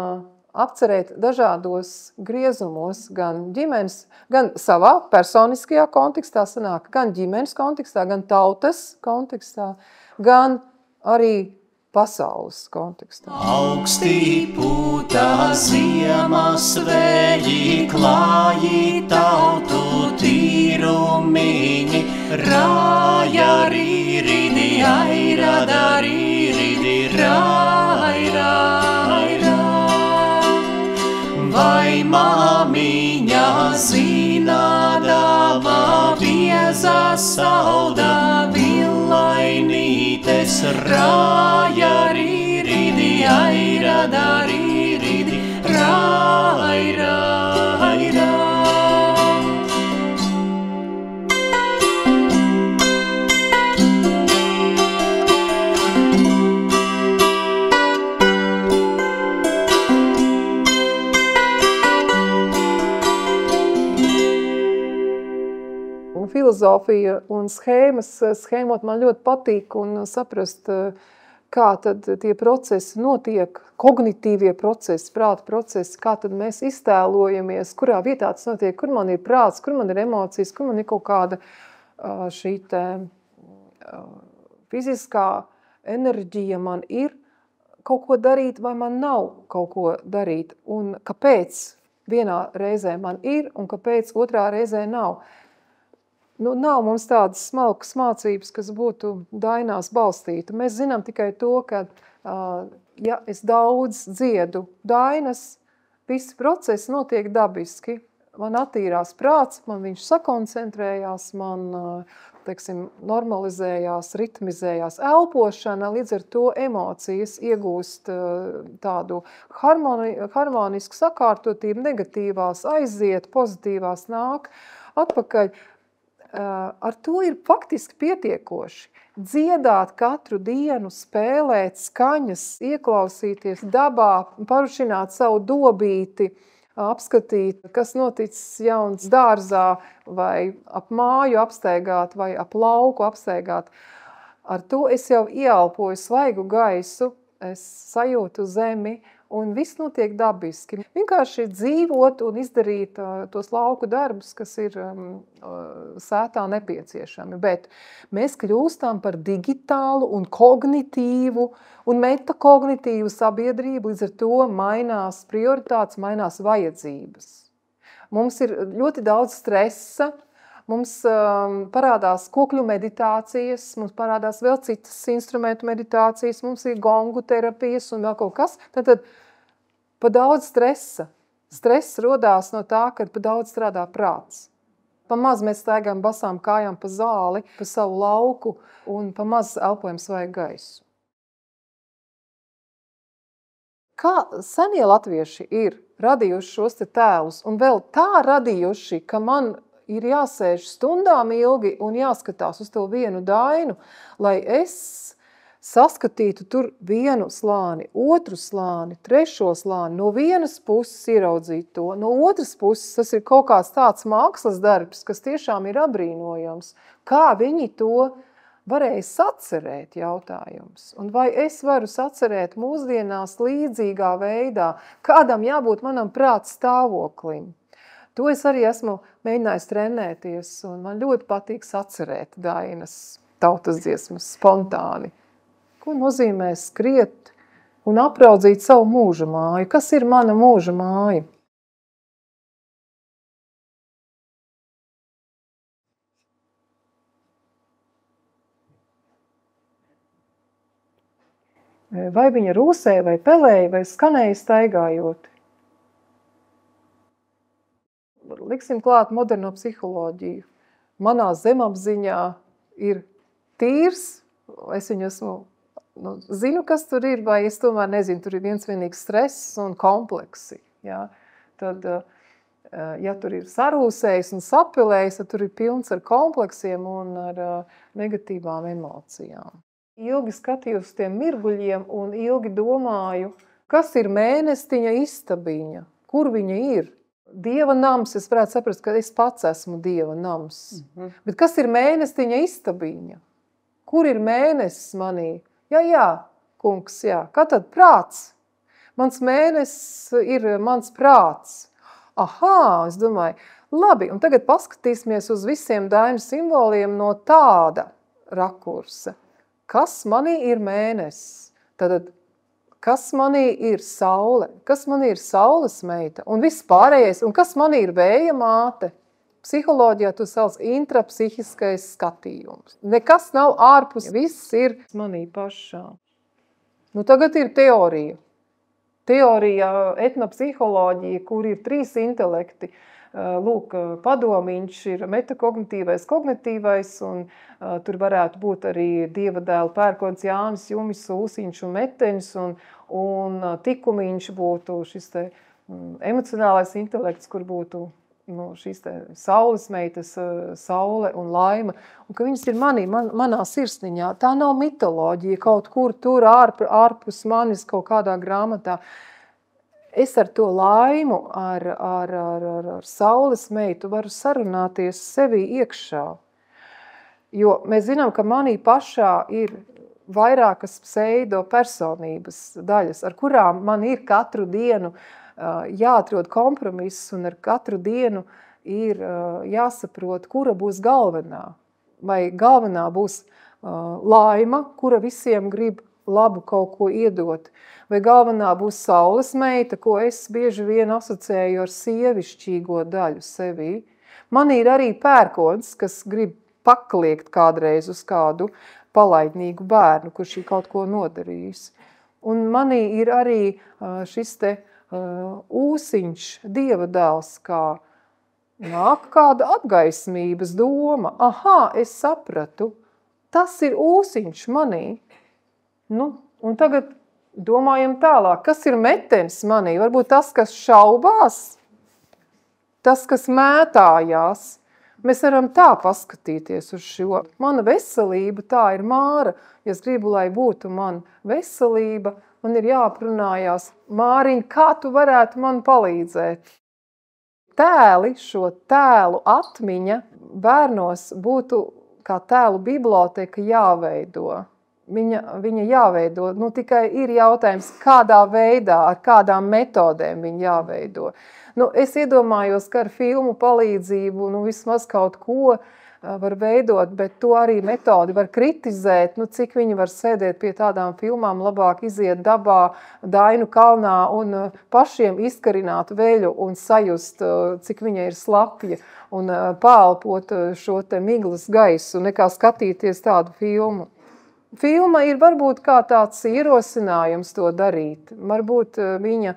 apcerēt dažādos griezumos, gan ģimenes, gan savā personiskajā kontekstā sanāk, gan ģimenes kontekstā, gan tautas kontekstā, gan arī pasaules kontekstā. Augstī pūtā ziemas vēji, klāji tautu tīrumiņi, rāja rīridi, airada rīridi, raira. Vai māmiņa zinādama bieza sauda villainītes, rāja rīridi, airada rīridi, raira. Un filozofija un schēmot man ļoti patīk un saprast, kā tad tie procesi notiek, kognitīvie procesi, prāta procesi, kā tad mēs iztēlojamies, kurā vietā tas notiek, kur man ir prāts, kur man ir emocijas, kur man ir kaut kāda šī te fiziskā enerģija man ir kaut ko darīt vai man nav kaut ko darīt. Un kāpēc vienā reizē man ir un kāpēc otrā reizē nav. Nu, nav mums tādas smalkas mācības, kas būtu dainās balstīta. Mēs zinām tikai to, ka, ja es daudz dziedu dainas, visi procesi notiek dabiski. Man attīrās prāts, man viņš sakoncentrējās, man, teiksim, normalizējās, ritmizējās elpošana, līdz ar to emocijas iegūst tādu harmonisku sakārtotību, negatīvās aiziet, pozitīvās nāk atpakaļ. Ar to ir faktiski pietiekoši. Dziedāt katru dienu, spēlēt skaņas, ieklausīties dabā, parušināt savu dobīti, apskatīt, kas noticis jauns dārzā, vai ap māju apsteigāt, vai ap lauku apsteigāt. Ar to es jau ieelpoju svaigu gaisu, es sajūtu zemi, un viss notiek dabiski. Vienkārši dzīvot un izdarīt tos lauku darbus, kas ir sētā nepieciešami. Bet mēs kļūstam par digitālu un kognitīvu un metakognitīvu sabiedrību, līdz ar to mainās prioritātes, mainās vajadzības. Mums ir ļoti daudz stresa, mums parādās kokļu meditācijas, mums parādās vēl citas instrumentu meditācijas, mums ir gongu terapijas un vēl kaut kas. Tad pa daudz stresa. Stress rodās no tā, kad pa daudz strādā prāts. Pa maz mēs staigājam basām kājām pa zāli, pa savu lauku un pa maz elpojam svaigu gaisu. Kā senie latvieši ir radījuši šos te tēlus un vēl tā radījuši, ka man ir jāsēž stundām ilgi un jāskatās uz to vienu dainu, lai es saskatītu tur vienu slāni, otru slāni, trešo slāni, no vienas puses ieraudzīt to, no otras puses tas ir kaut kāds tāds mākslas darbs, kas tiešām ir abrīnojams. Kā viņi to varēja sacerēt, jautājums? Un vai es varu sacerēt mūsdienās līdzīgā veidā, kādam jābūt manam prāta stāvoklim? To es arī esmu mēģinājis trenēties, un man ļoti patīk sacerēt dainas, tautas dziesmas spontāni. Ko nozīmē skriet un apraudzīt savu mūža māju? Kas ir mana mūža māja? Vai viņa rūsēja, vai pelēja, vai skanēja staigājot? Liksim klāt moderno psiholoģiju. Manā zemapziņā ir tīrs, es viņu zinu, kas tur ir, vai es tomēr nezinu, tur ir vienīgs stress un kompleksi. Ja? Tad, ja tur ir sarūsējis un sapilējis, tad tur ir pilns ar kompleksiem un ar negatīvām emocijām. Ilgi skatījos tiem mirguļiem un ilgi domāju, kas ir mēnestiņa istabiņa, kur viņa ir. Dieva nams, es varētu saprast, ka es pats esmu Dieva nams. Bet kas ir mēnestiņa istabiņa? Kur ir mēnesis manī? Jā, kungs, jā. Kā tad prāts? Mans mēnesis ir mans prāts. Ahā, es domāju, labi, un tagad paskatīsimies uz visiem dainu simboliem no tāda rakursa. Kas manī ir mēnesis? Tad kas manī ir saule? Kas manī ir saules meita? Un viss pārējais. Un kas manī ir vēja māte? Psiholoģijā tu sauc intrapsihiskais skatījums. Nekas nav ārpus, viss ir manī pašā. Nu, tagad ir teorija. Teorija, etnopsiholoģija, kur ir 3 intelekti. Lūk, padomiņš ir metakognitīvais, kognitīvais, un tur varētu būt arī Dieva dēla pērkons Jānis, Jumis, Ūsiņš un Meteņš, un tikumiņš būtu šis te emocionālais intelekts, kur būtu šīs te saules meitas, saule un laima, un ka viņas ir manā sirsniņā. Tā nav mitoloģija kaut kur tur ārpus manis kaut kādā grāmatā. es ar to laimu, ar saules meitu varu sarunāties sevī iekšā. Jo mēs zinām, ka manī pašā ir vairākas pseido personības daļas, ar kurām man ir katru dienu jāatrod kompromiss un ar katru dienu ir jāsaprot, kura būs galvenā. Vai galvenā būs laima, kura visiem grib labu kaut ko iedot, vai galvenā būs saules meita, ko es bieži vien asociēju ar sievišķīgo daļu sevī. Man ir arī pērkons, kas grib pakliegt kādreiz uz kādu palaidnīgu bērnu, kurš ir kaut ko nodarījis. Un manī ir arī šis te ūsiņš, Dieva dēls, kā nāk kāda apgaismības doma. Aha, es sapratu, tas ir ūsiņš manī. Nu, un tagad domājam tālāk, kas ir metens manī? Varbūt tas, kas šaubās, tas, kas mētājās. Mēs varam tā paskatīties uz šo. Mana veselība, tā ir Māra. Ja es gribu, lai būtu man veselība, man ir jāprunājās, Māriņ, kā tu varētu man palīdzēt? Tēli, šo tēlu atmiņa bērnos būtu kā tēlu biblioteka jāveido. Viņa jāveido, nu tikai ir jautājums, kādā veidā, ar kādām metodēm viņa jāveido. Nu, es iedomājos, ka ar filmu palīdzību, nu vismaz kaut ko var veidot, bet to arī metodi var kritizēt, nu cik viņi var sēdēt pie tādām filmām, labāk iziet dabā, Dainu kalnā un pašiem izkarināt veļu un sajust, cik viņa ir slapja un pālpot šo te miglas gaisu, nekā skatīties tādu filmu. Filma ir varbūt kā tāds ierosinājums to darīt. Varbūt viņa,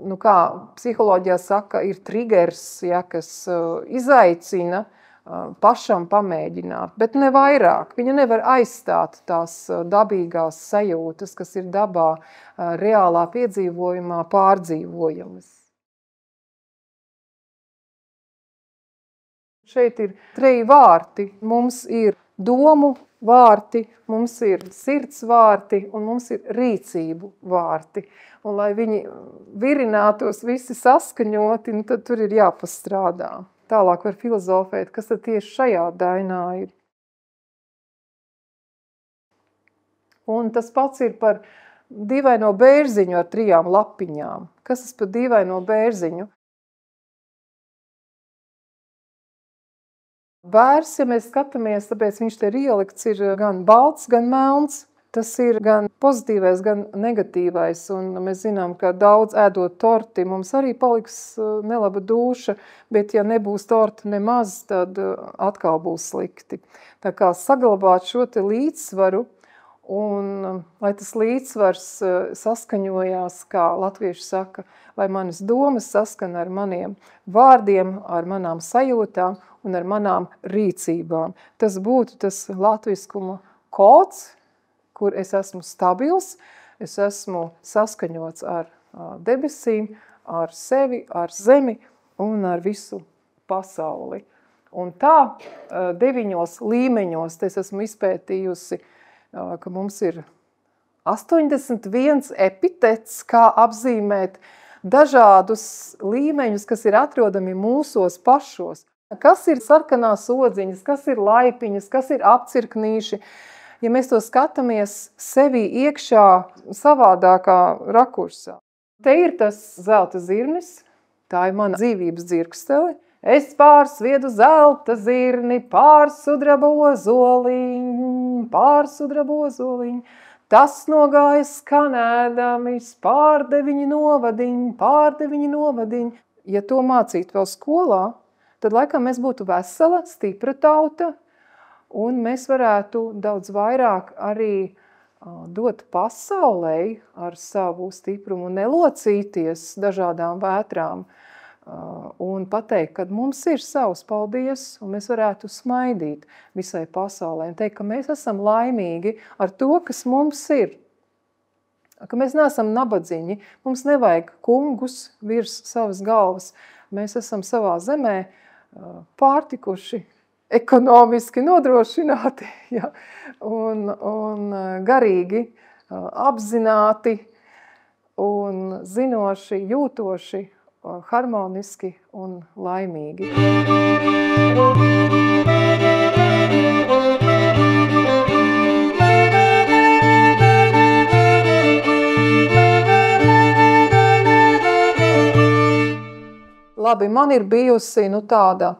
nu kā psiholoģijā saka, ir triggers, ja, kas izaicina pašam pamēģināt, bet ne vairāk. Viņa nevar aizstāt tās dabīgās sajūtas, kas ir dabā reālā piedzīvojumā pārdzīvojamas. Šeit ir 3 vārti. Mums ir domu vārti, mums ir sirds vārti un mums ir rīcību vārti. Un lai viņi virinātos visi saskaņoti, nu, tad tur ir jāpastrādā. Tālāk var filozofēt, kas tad tieši šajā dainā ir. Un tas pats ir par dīvaino bērziņu ar 3 lapiņām. Kas tas par dīvaino bērziņu? Bērs, ja mēs skatāmies, tāpēc viņš te ir ielikts, ir gan balts, gan melns. Tas ir gan pozitīvais, gan negatīvais. Un mēs zinām, ka daudz ēdot torti, mums arī paliks nelaba dūša, bet ja nebūs torti nemaz, tad atkal būs slikti. Tā kā saglabāt šo te līdzsvaru, un lai tas līdzsvars saskaņojās, kā latvieši saka, lai manas domas saskana ar maniem vārdiem, ar manām sajūtām un ar manām rīcībām. Tas būtu tas latviskuma kods, kur es esmu stabils, es esmu saskaņots ar debesīm, ar sevi, ar zemi un ar visu pasauli. Un tā 9 līmeņos es esmu izpētījusi, ka mums ir 81 epitets, kā apzīmēt dažādus līmeņus, kas ir atrodami mūsos pašos. Kas ir sarkanās odziņas, kas ir laipiņas, kas ir apcirknīši. Ja mēs to skatāmies sevī iekšā savādākā rakursā. Te ir tas zelta zirnis, tā ir mana dzīvības dzirkstele. Es pārsviedu zelta zirni, pārsudraba ozoliņ, pārsudraba ozoliņ. Tas nogāja skanēdamis, pārdeviņi novadiņ. Ja to mācītu vēl skolā, tad laikam mēs būtu vesela, stipra tauta, un mēs varētu daudz vairāk arī dot pasaulei ar savu stiprumu, nelocīties dažādām vētrām un pateikt, ka mums ir savs paldies, un mēs varētu smaidīt visai pasaulē un teikt, ka mēs esam laimīgi ar to, kas mums ir. Ka mēs neesam nabadziņi, mums nevajag kungus virs savas galvas, mēs esam savā zemē pārtikuši, ekonomiski nodrošināti, ja, un garīgi apzināti, un zinoši, jūtoši, harmoniski un laimīgi. Labi, man ir bijusi tāda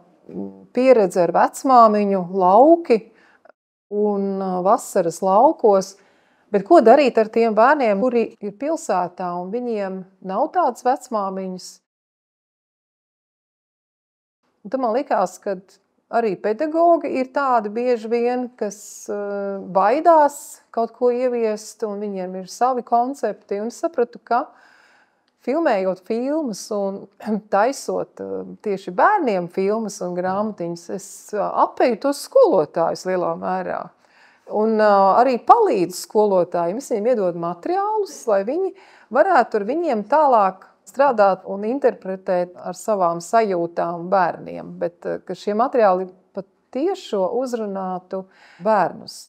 pieredze ar vecmāmiņu lauki un vasaras laukos, bet ko darīt ar tiem bērniem, kuri ir pilsētā un viņiem nav tādas vecmāmiņas? Un tad man likās, ka arī pedagogi ir tādi bieži vien, kas baidās kaut ko ieviest un viņiem ir savi koncepti. Un es sapratu, ka filmējot filmas un taisot tieši bērniem filmas un grāmatiņas, es apēju tos skolotājus lielā mērā. Un arī palīdzu skolotājiem, es viņiem iedodu materiālus, lai viņi varētu ar viņiem tālāk strādāt un interpretēt ar savām sajūtām bērniem, bet ka šie materiāli pat tiešo uzrunātu bērnus.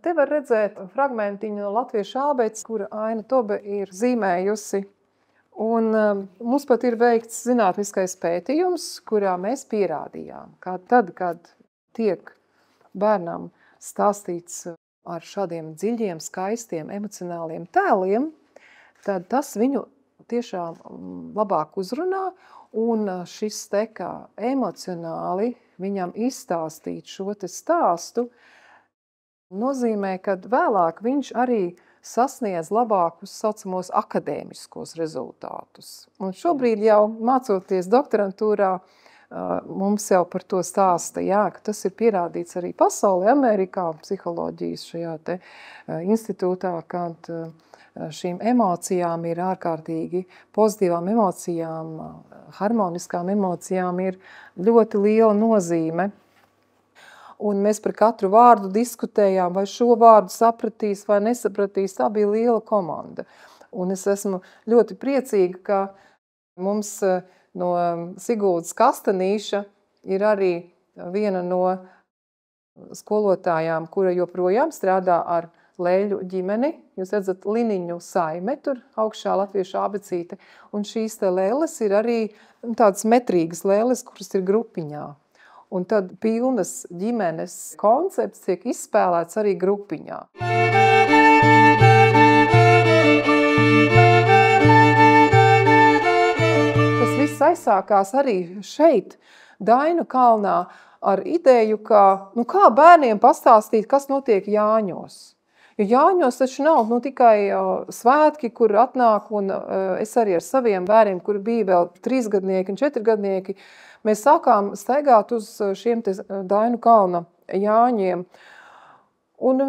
Te var redzēt fragmentiņu no latviešu ābeces, kura Aina Tobe ir zīmējusi. Un mums pat ir veikts zinātniskais pētījums, kurā mēs pierādījām, ka tad, kad tiek bērnam stāstīts ar šādiem dziļiem, skaistiem, emocionāliem tēliem, tad tas viņu tiešām labāk uzrunā, un šis te kā emocionāli viņam izstāstīt šo te stāstu, nozīmē, ka vēlāk viņš arī sasniedz labākus saucamos akadēmiskos rezultātus. Un šobrīd jau mācoties doktorantūrā, mums jau par to stāsta, ka tas ir pierādīts arī pasaulē, Amerikā, psiholoģijas šajā te institūtā, kad šīm emocijām ir ārkārtīgi pozitīvām emocijām, harmoniskām emocijām ir ļoti liela nozīme. Un mēs par katru vārdu diskutējām, vai šo vārdu sapratīs vai nesapratīs. Tā bija liela komanda. Un es esmu ļoti priecīga, ka mums no Siguldas Kastanīša ir arī viena no skolotājām, kura joprojām strādā ar Lēļu ģimeni. Jūs redzat Liniņu saime, tur augšā latviešu abecīte. Un šīs te lēles ir arī tādas metrīgas lēles, kuras ir grupiņā. Un tad pilnas ģimenes koncepts tiek izspēlēts arī grupiņā. Tas viss aizsākās arī šeit, Dainu kalnā, ar ideju, ka kā bērniem pastāstīt, kas notiek Jāņos. Jo Jāņos taču nav tikai svētki, kur atnāk, un es arī ar saviem bērniem, kuri bija vēl 3-gadnieki un 4-gadnieki, mēs sākām staigāt uz šiem te Dainu kalna Jāņiem. Un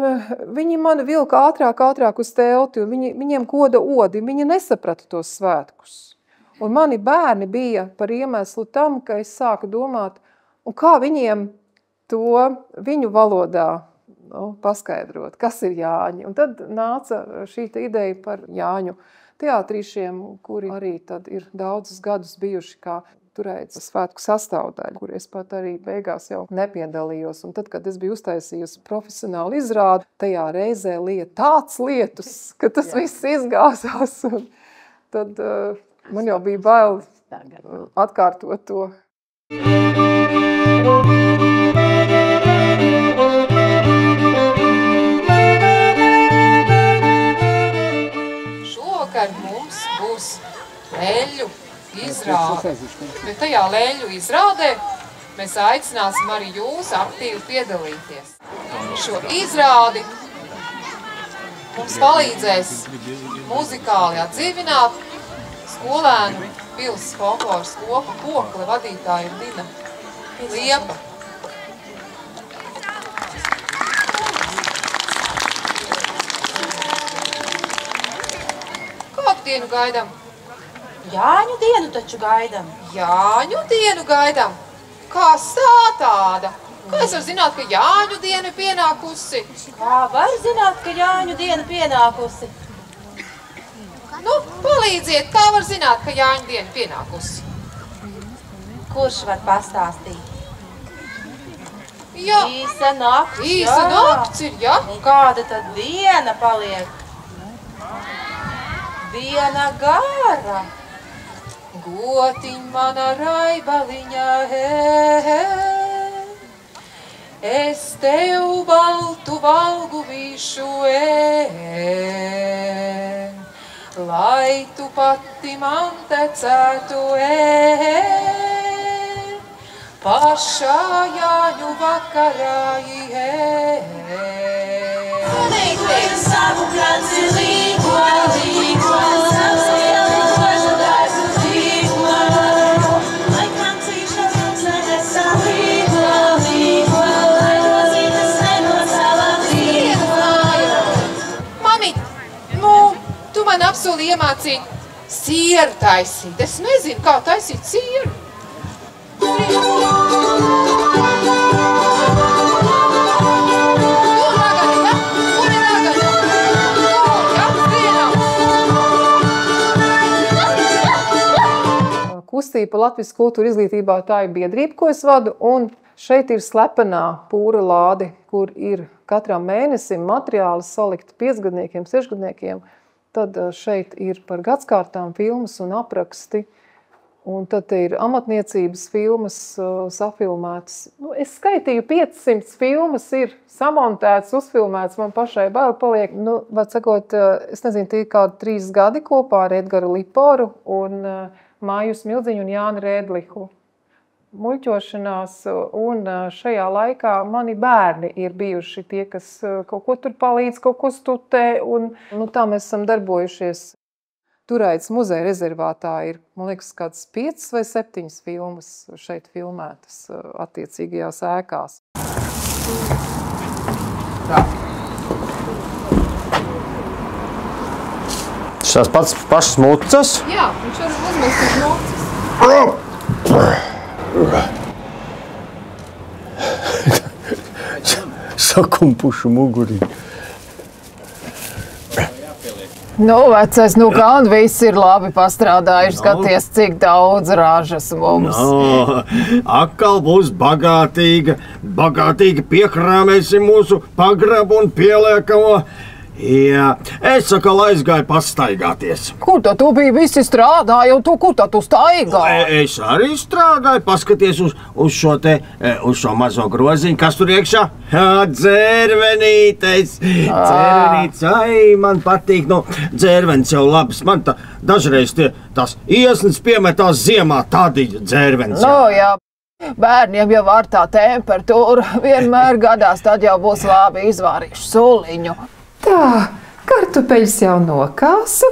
viņi mani vilka ātrāk uz telti, un viņiem koda odi, viņi nesaprata tos svētkus. Un mani bērni bija par iemeslu tam, ka es sāku domāt, un kā viņiem to viņu valodā paskaidrot, kas ir Jāņi. Un tad nāca šī ideja par Jāņu teātrīšiem, kuri arī tad ir daudzus gadus bijuši kā turēts svētku sastāvdaļu, kur es pat arī beigās jau nepiedalījos. Un tad, kad es biju uztaisījusi profesionālu izrādi, tajā reizē lieta tāds lietus, ka tas viss izgāzās. Un tad man jau bija bail atkārtot to. Šovakar mums būs Lēļu izrāde, bet tajā Lēļu izrādē mēs aicināsim arī jūs aktīvi piedalīties. Šo izrādi mums palīdzēs muzikāli atdzīvināt skolēnu pils folkloras kopa Kokle vadītāja ir Dina Liepa. Kādu dienu gaidām? Jāņu dienu taču gaidām. Jāņu dienu gaidām? Kā tāda? Kā es varu zināt, ka Jāņu diena ir pienākusi? Kā var zināt, ka Jāņu diena pienākusi? Palīdziet, kā var zināt, ka Jāņu diena pienākusi? Kurš var pastāstīt? Jā. Īsa nakts, Īsa nakts ir, jā. Un kāda tad diena paliek? Diena gara. Gotiņ mana raibaliņa, es tev baltu valgu višu, lai tu pati man tecētu, pašā Jāņu vakarā, Līglis savu kranci līgo, līgo, savs ielīgošu dārzu līgo. Lai krancīša nenesā līgo, līgo, lai rozītes nenosāvā līgo. Mamīt, tu man apsoli iemācīt sieru taisīt. Es nezinu, kā taisīt sieru. Kustība Latvijas kultūra izglītībā tā ir biedrība, ko es vadu, un šeit ir slepenā pūra lāde, kur ir katram mēnesim materiāli salikti 5-gadniekiem, 6-gadniekiem. Tad šeit ir par gadskārtām filmas un apraksti, un tad ir amatniecības filmas safilmētas. Es skaitīju 500 filmas ir samontētas, uzfilmētas, man pašai bail paliek. Var sakot, es nezinu, tie kādi 3 gadi kopā ar Edgaru Liporu un Māju Smildziņu un Jāni Rēdlihu muļķošanās, un šajā laikā mani bērni ir bijuši tie, kas kaut ko tur palīdz, kaut ko stutē, un tā mēs esam darbojušies. Turaidas muzeja rezervātā ir, man liekas, kāds 5 vai 7 filmas šeit filmētas attiecīgajās ēkās. Tā. Tās pašas mucas? Jā, viņš var uzmest uz mucas. Sakumpušu mugurī. Vecais, gan viss ir labi pastrādājuši, skaties, cik daudz ražas mums. Atkal būs bagātīga piekrāmēsim mūsu pagrabu un pieliekamo. Jā, es atkal aizgāju pastaigāties. Kur tad tu biji visi strādāji, un kur tad tu staigāji? Es arī strādāju, paskaties uz šo mazo groziņu, kas tur iekšā. Dzērvenītes, dzērvenītes, man patīk, dzērvenis jau labs. Man dažreiz tās iesnes piemetās ziemā tādi dzērvenis. Jā. Bērniem jau var tā temperatūra vienmēr gadās, tad jau būs labi izvārīšu suliņu. Tā, kartupeļus jau nokāsu.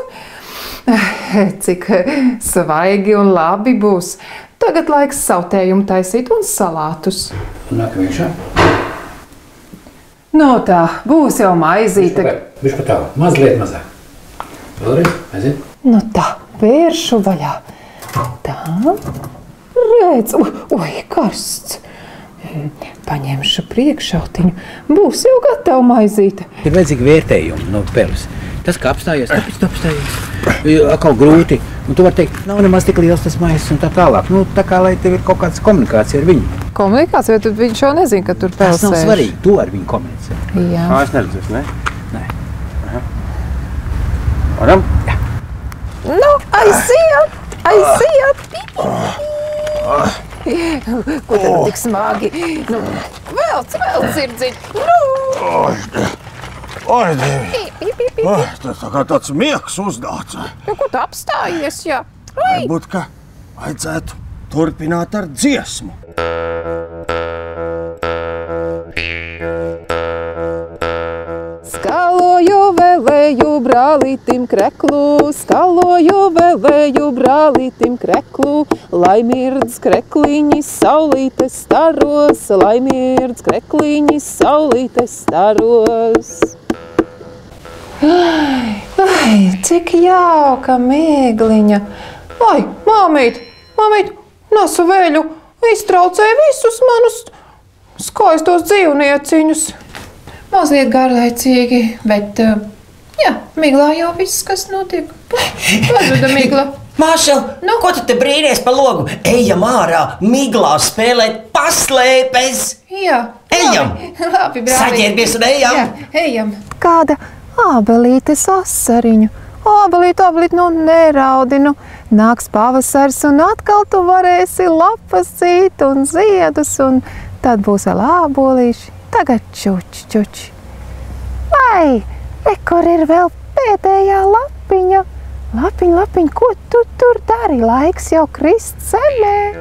Cik svaigi un labi būs. Tagad laiks sautējumu taisīt un salātus. Nākamīšā? Tā, būs jau maizīte. Bišķi pat tālāk, mazliet mazāk. Vēlreiz, aiziet. Tā, vēršu vaļā. Tā, redz, karsts. Paņemšu priekšautiņu. Būs jau gatava maizīte. Ir vajadzīgi vērtējumi no peles. Tas, kā apstājies, tāpēc tu apstājies. Atkal grūti. Un tu vari teikt, nav nemaz tik liels tas maizes un tā tālāk. Tā kā, lai tev ir kaut kāds komunikācija ar viņu. Komunikācija? Tad viņš jau nezina, ka tur pels sēž. Tas nav svarīgi. Tu ar viņu komunicē. Jā. Es neredzēs, ne? Nē. Varam? Jā. Aiziet! Ko tad tik smagi? Velc, sirdziņ! Oi, Dievi! Tas tā kā tāds miegs uzdāts. Ko tu apstājies, jā? Varbūt, ka vajadzētu turpināt ar dziesmu. Skaloju vēlēju brālītim kreklu, skaloju vēlēju brālītim kreklu, lai mirdz krekliņi saulītes staros, lai mirdz krekliņi saulītes staros. Ai, cik jauka miegliņa. Ai, māmīt, nesu vēļu, iztraucēja visus manus skaistos dzīvnieciņus. Mazliet garlaicīgi, bet, jā, miglā jau viss, kas notiek. Pazuda migla. Māšel, ko tu te brīnies pa logu? Ejam ārā, miglā spēlēt paslēpes! Jā, ejam! Labi, brāli. Saģērbies un ejam! Jā, ejam. Kāda ābelītes asariņu. Ābelīt, nu neraudi, nu. Nāks pavasars un atkal tu varēsi lapas cīt un ziedus, un tad būs vēl ābolīši. Tagad čuči. Vai, kur ir vēl pēdējā lapiņa? Lapiņ, ko tu tur dari? Laiks jau krist zemē.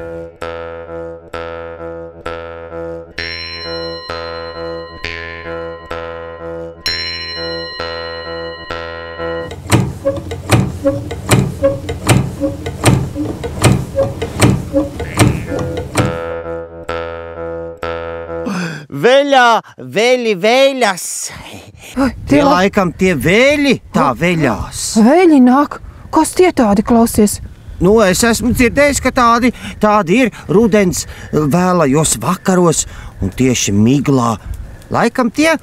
Veļas. Tie laikam tie veļi tā veļās. Veļi nāk. Kas tie tādi, klausies? Nu, es esmu dzirdējis, ka tādi ir rudens vēlajos vakaros un tieši miglā. Laikam tie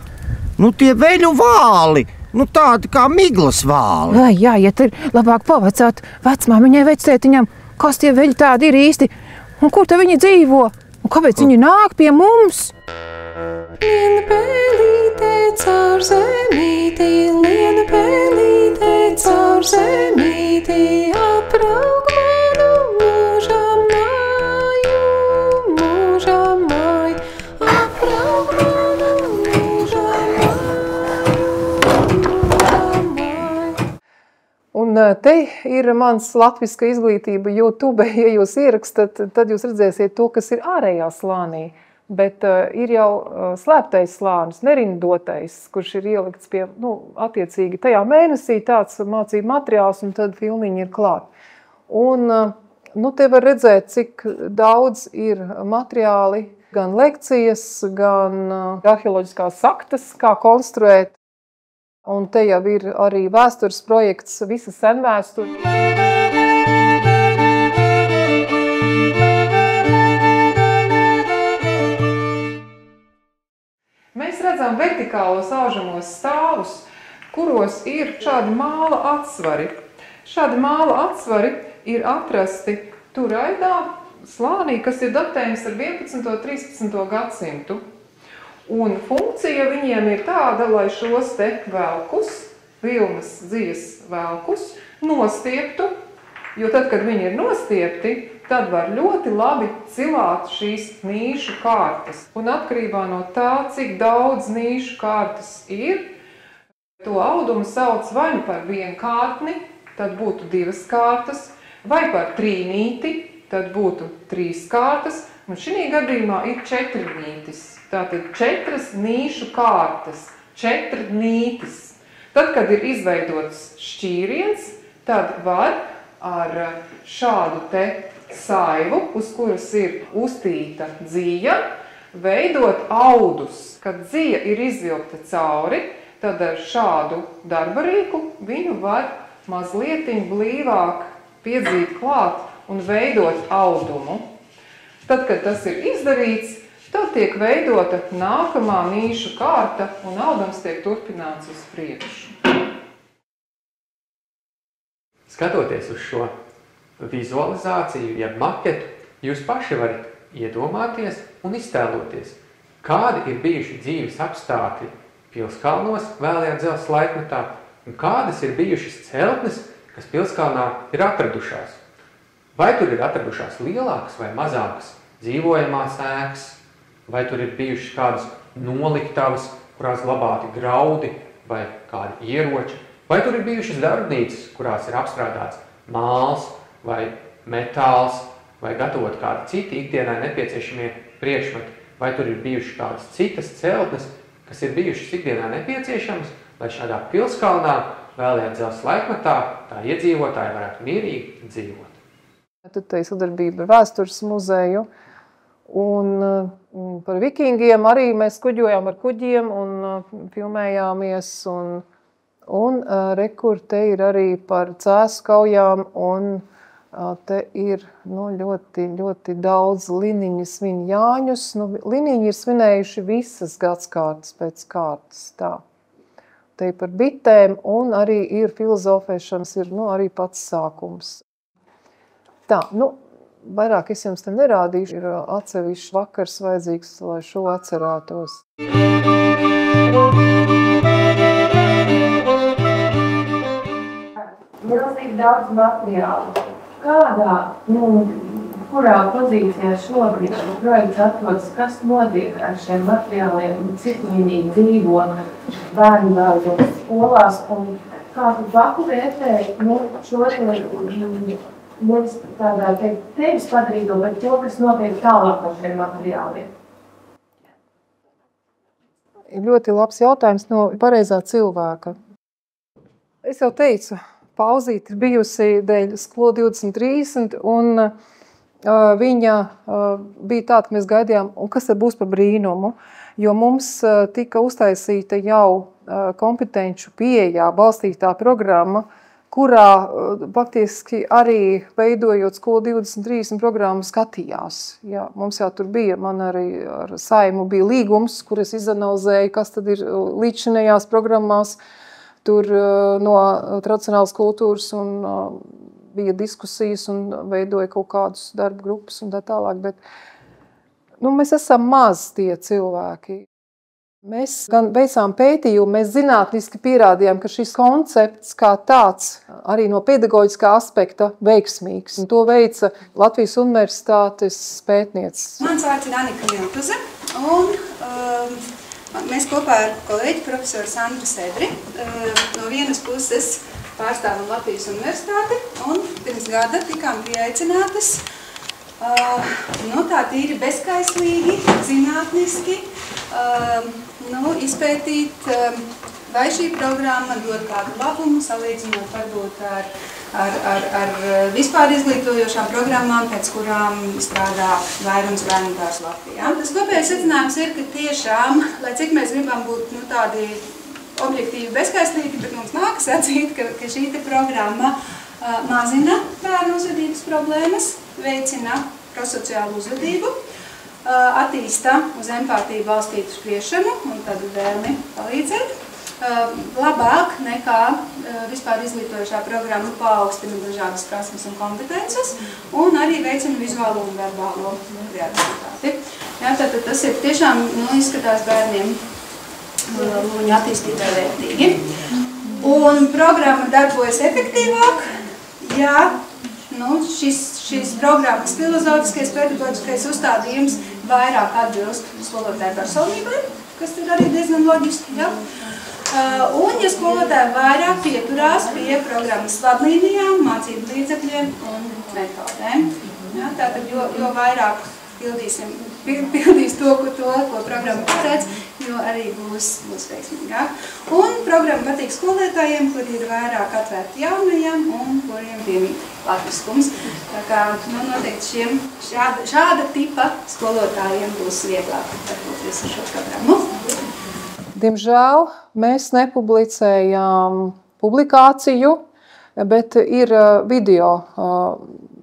veļu vāli. Nu, tādi kā miglas vāli. Vai jāiet ir labāk pavacāt vecmāmiņai vectētiņam, kas tie veļi tādi ir īsti un kur te viņi dzīvo un kāpēc viņi nāk pie mums? Liena pēlīte caur zemīti, liena pēlīte caur zemīti, apraug manu mūžam māju, apraug manu mūžam māju. Un te ir mans latviska izglītība YouTube, ja jūs ierakstat, tad jūs redzēsiet to, kas ir ārējā slānī. Bet ir jau slēptais slānis, nerindotais, kurš ir ielikts pie, attiecīgi tajā mēnesī tāds mācību materiāls, un tad filmiņi ir klāt. Un, te var redzēt, cik daudz ir materiāli, gan lekcijas, gan arheoloģiskās saktas, kā konstruēt. Un te jau ir arī vēstures projekts, visa senvēsture. Mēs redzam vertikālos aužamos stāvus, kuros ir šādi māla atsvari. Šādi māla atsvari ir atrasti Turaidā slānī, kas ir datējums ar 11. un 13. gadsimtu. Un funkcija viņiem ir tāda, lai šos te velkus, vilnas dzijas velkus, nostieptu, jo tad, kad viņi ir nostiepti, tad var ļoti labi cilāt šīs nīšu kārtas. Un atkarībā no tā, cik daudz nīšu kārtas ir, to audumu sauc vai nu par vienkārtni, tad būtu 2 kārtas, vai par trīnīti, tad būtu 3 kārtas, un šī gadījumā ir 4 nītis. Tātad 4 nīšu kārtas, 4 nītis. Tad, kad ir izveidots šķīriens, tad var ar šādu te saivu, uz kuras ir uztīta dzija, veidot audus. Kad dzija ir izvilkta cauri, tad ar šādu darba rīku viņu var mazliet blīvāk piedzīt klāt un veidot audumu. Tad, kad tas ir izdarīts, tad tiek veidota nākamā nīšu kārta un audums tiek turpināts uz priekšu. Skatoties uz šo vizualizāciju, jeb maketu, jūs paši varat iedomāties un iztēloties, kādi ir bijuši dzīves apstākļi Pilskalnos vēlajā dzelzs laikmetā un kādas ir bijušas celtnes, kas Pilskalnā ir atradušās. Vai tur ir atradušās lielākas vai mazākas dzīvojamās ēkas, vai tur ir bijušas kādas noliktavas, kurās glabāti graudi vai kādi ieroči, vai tur ir bijušas darbnīcas, kurās ir apstrādāts māls vai metāls, vai gatavot kādi citi ikdienai nepieciešamie priekšmeti, vai tur ir bijušas kādas citas celtnes, kas ir bijušas ikdienai nepieciešamas, lai šādā Pilskalnā vēlajā dzelzs laikmetā tā iedzīvotāji varētu mierīgi dzīvot. Tad te ir sadarbība ar vēstures muzeju, un par vikingiem arī mēs kuģojām ar kuģiem un filmējāmies, un rekur te ir arī par cēsu kaujām, un te ir ļoti, ļoti daudz Liniņi svin Jāņus. Liniņi ir svinējuši visas gadskārtas pēc kārtas. Tā. Te ir par bitēm un arī ir filozofēšanas, ir arī pats sākums. Tā, vairāk es jums te nerādīšu, ir atsevišķs vakars vajadzīgs, lai šo atcerētos. Milzīgi daudz materiālu. Kādā, kurā pozīcijā šobrīd projekts atrodas, kas notiek ar šiem materiāliem, cik viņi dzīvo bērnu dārzos, skolās, un kādu vaku vērtēji šo nevis tādā tevis padarīto, bet to, kas notiek tālāk ar šiem materiāliem? Ir ļoti labs jautājums no pareizā cilvēka. Es jau teicu, pauzīte ir bijusi dēļ Skola 2030, un viņa bija tāda, ka mēs gaidījām, un kas tad būs par brīnumu, jo mums tika uztaisīta jau kompetenču pieejā balstītā programma, kurā faktiski arī veidojot Skola 2030 programmu skatījās. Jā, mums jau tur bija, man arī ar Saimu bija līgums, kur es izanalizēju, kas tad ir līdzinējās programmās, tur no tradicionālas kultūras un bija diskusijas un veidoja kaut kādus darba grupas un tā tālāk, bet mēs esam maz tie cilvēki. Mēs gan veicām pētījumu, mēs zinātniski pierādījām, ka šis koncepts kā tāds arī no pedagoģiskā aspekta veiksmīgs. Un to veica Latvijas Universitātes pētnieces. Mans vārds ir Anika Miltuze, un mēs kopā ar kolēģi profesoru Sandru Sedri no vienas puses pārstāvam Latvijas Universitāti, un pirms gada tikām pieaicinātas tā tīri bezskaislīgi, zinātniski, izpētīt, vai šī programma dod kādu labumu, salīdzinot varbūt ar vispār izglītojošām programmām, pēc kurām strādā vairums bērnu dārzu Latvijā. Tas kopējais secinājums ir, ka tiešām, lai cik mēs gribam būt tādi objektīvi bezskaislīgi, bet mums nākas atzīt, ka šī programma mazina bērnu uzvedības problēmas, veicina prosociālu uzvedību, attīsta uz empātiju balstītu spriešanu un tādu vēlmi palīdzēt. Labāk nekā vispār izglītojošā programma paaugstina dažādas prasmes un kompetences un arī veicina vizuālo un verbālo kreativitāti. Tātad tas ir tiešām izskatās bērniem viņu attīstībai vērtīgi. Un programma darbojas efektīvāk, ja šis programmas filozofiskais, pedagoģiskais uzstādījums vairāk atbilst skolotāju personībai, kas ir arī diezgan loģiski. Ja? Un, ja skolotāji vairāk pieturās pie programmas vadlīnijām, mācību līdzekļiem un metodēm. Ja? Tātad, jo vairāk pildīs to, ko programma paredz, jo arī būs veiksmīgāk. Un programma patīk skolotājiem, kuri ir vairāk atvērti jaunajiem un kuriem piemīt latviskums. Tā kā noteikti šāda tipa skolotājiem būs vieglāk darboties ar šo programmu. Diemžēl mēs nepublicējām publikāciju, bet ir video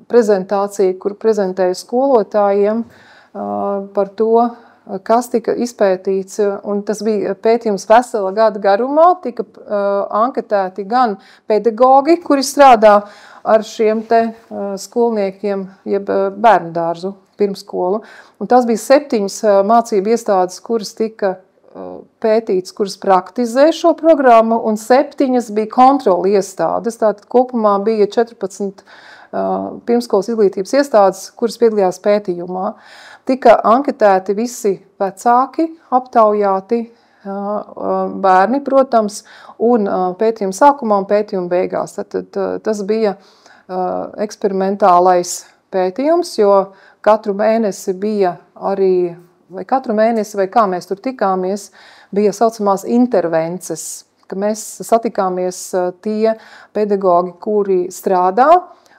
prezentācija, kur prezentēja skolotājiem par to, kas tika izpētīts, un tas bija pētījums vesela gada garumā, tika anketēti gan pedagogi, kuri strādā ar šiem te skolniekiem, jeb bērnu dārzu pirmskolu. Un tas bija 7 mācību iestādes, kuras tika pētīts, kuras praktizē šo programmu, un 7 bija kontroli iestādes. Tātad kopumā bija 14 pirmskolas izglītības iestādes, kuras piedalījās pētījumā. Tika anketēti visi vecāki, aptaujāti bērni, protams, un pētījuma sākumā un pētījuma beigās. Tad tas bija eksperimentālais pētījums, jo katru mēnesi bija arī, vai kā mēs tur tikāmies, bija saucamās intervences, ka mēs satikāmies tie pedagogi, kuri strādā,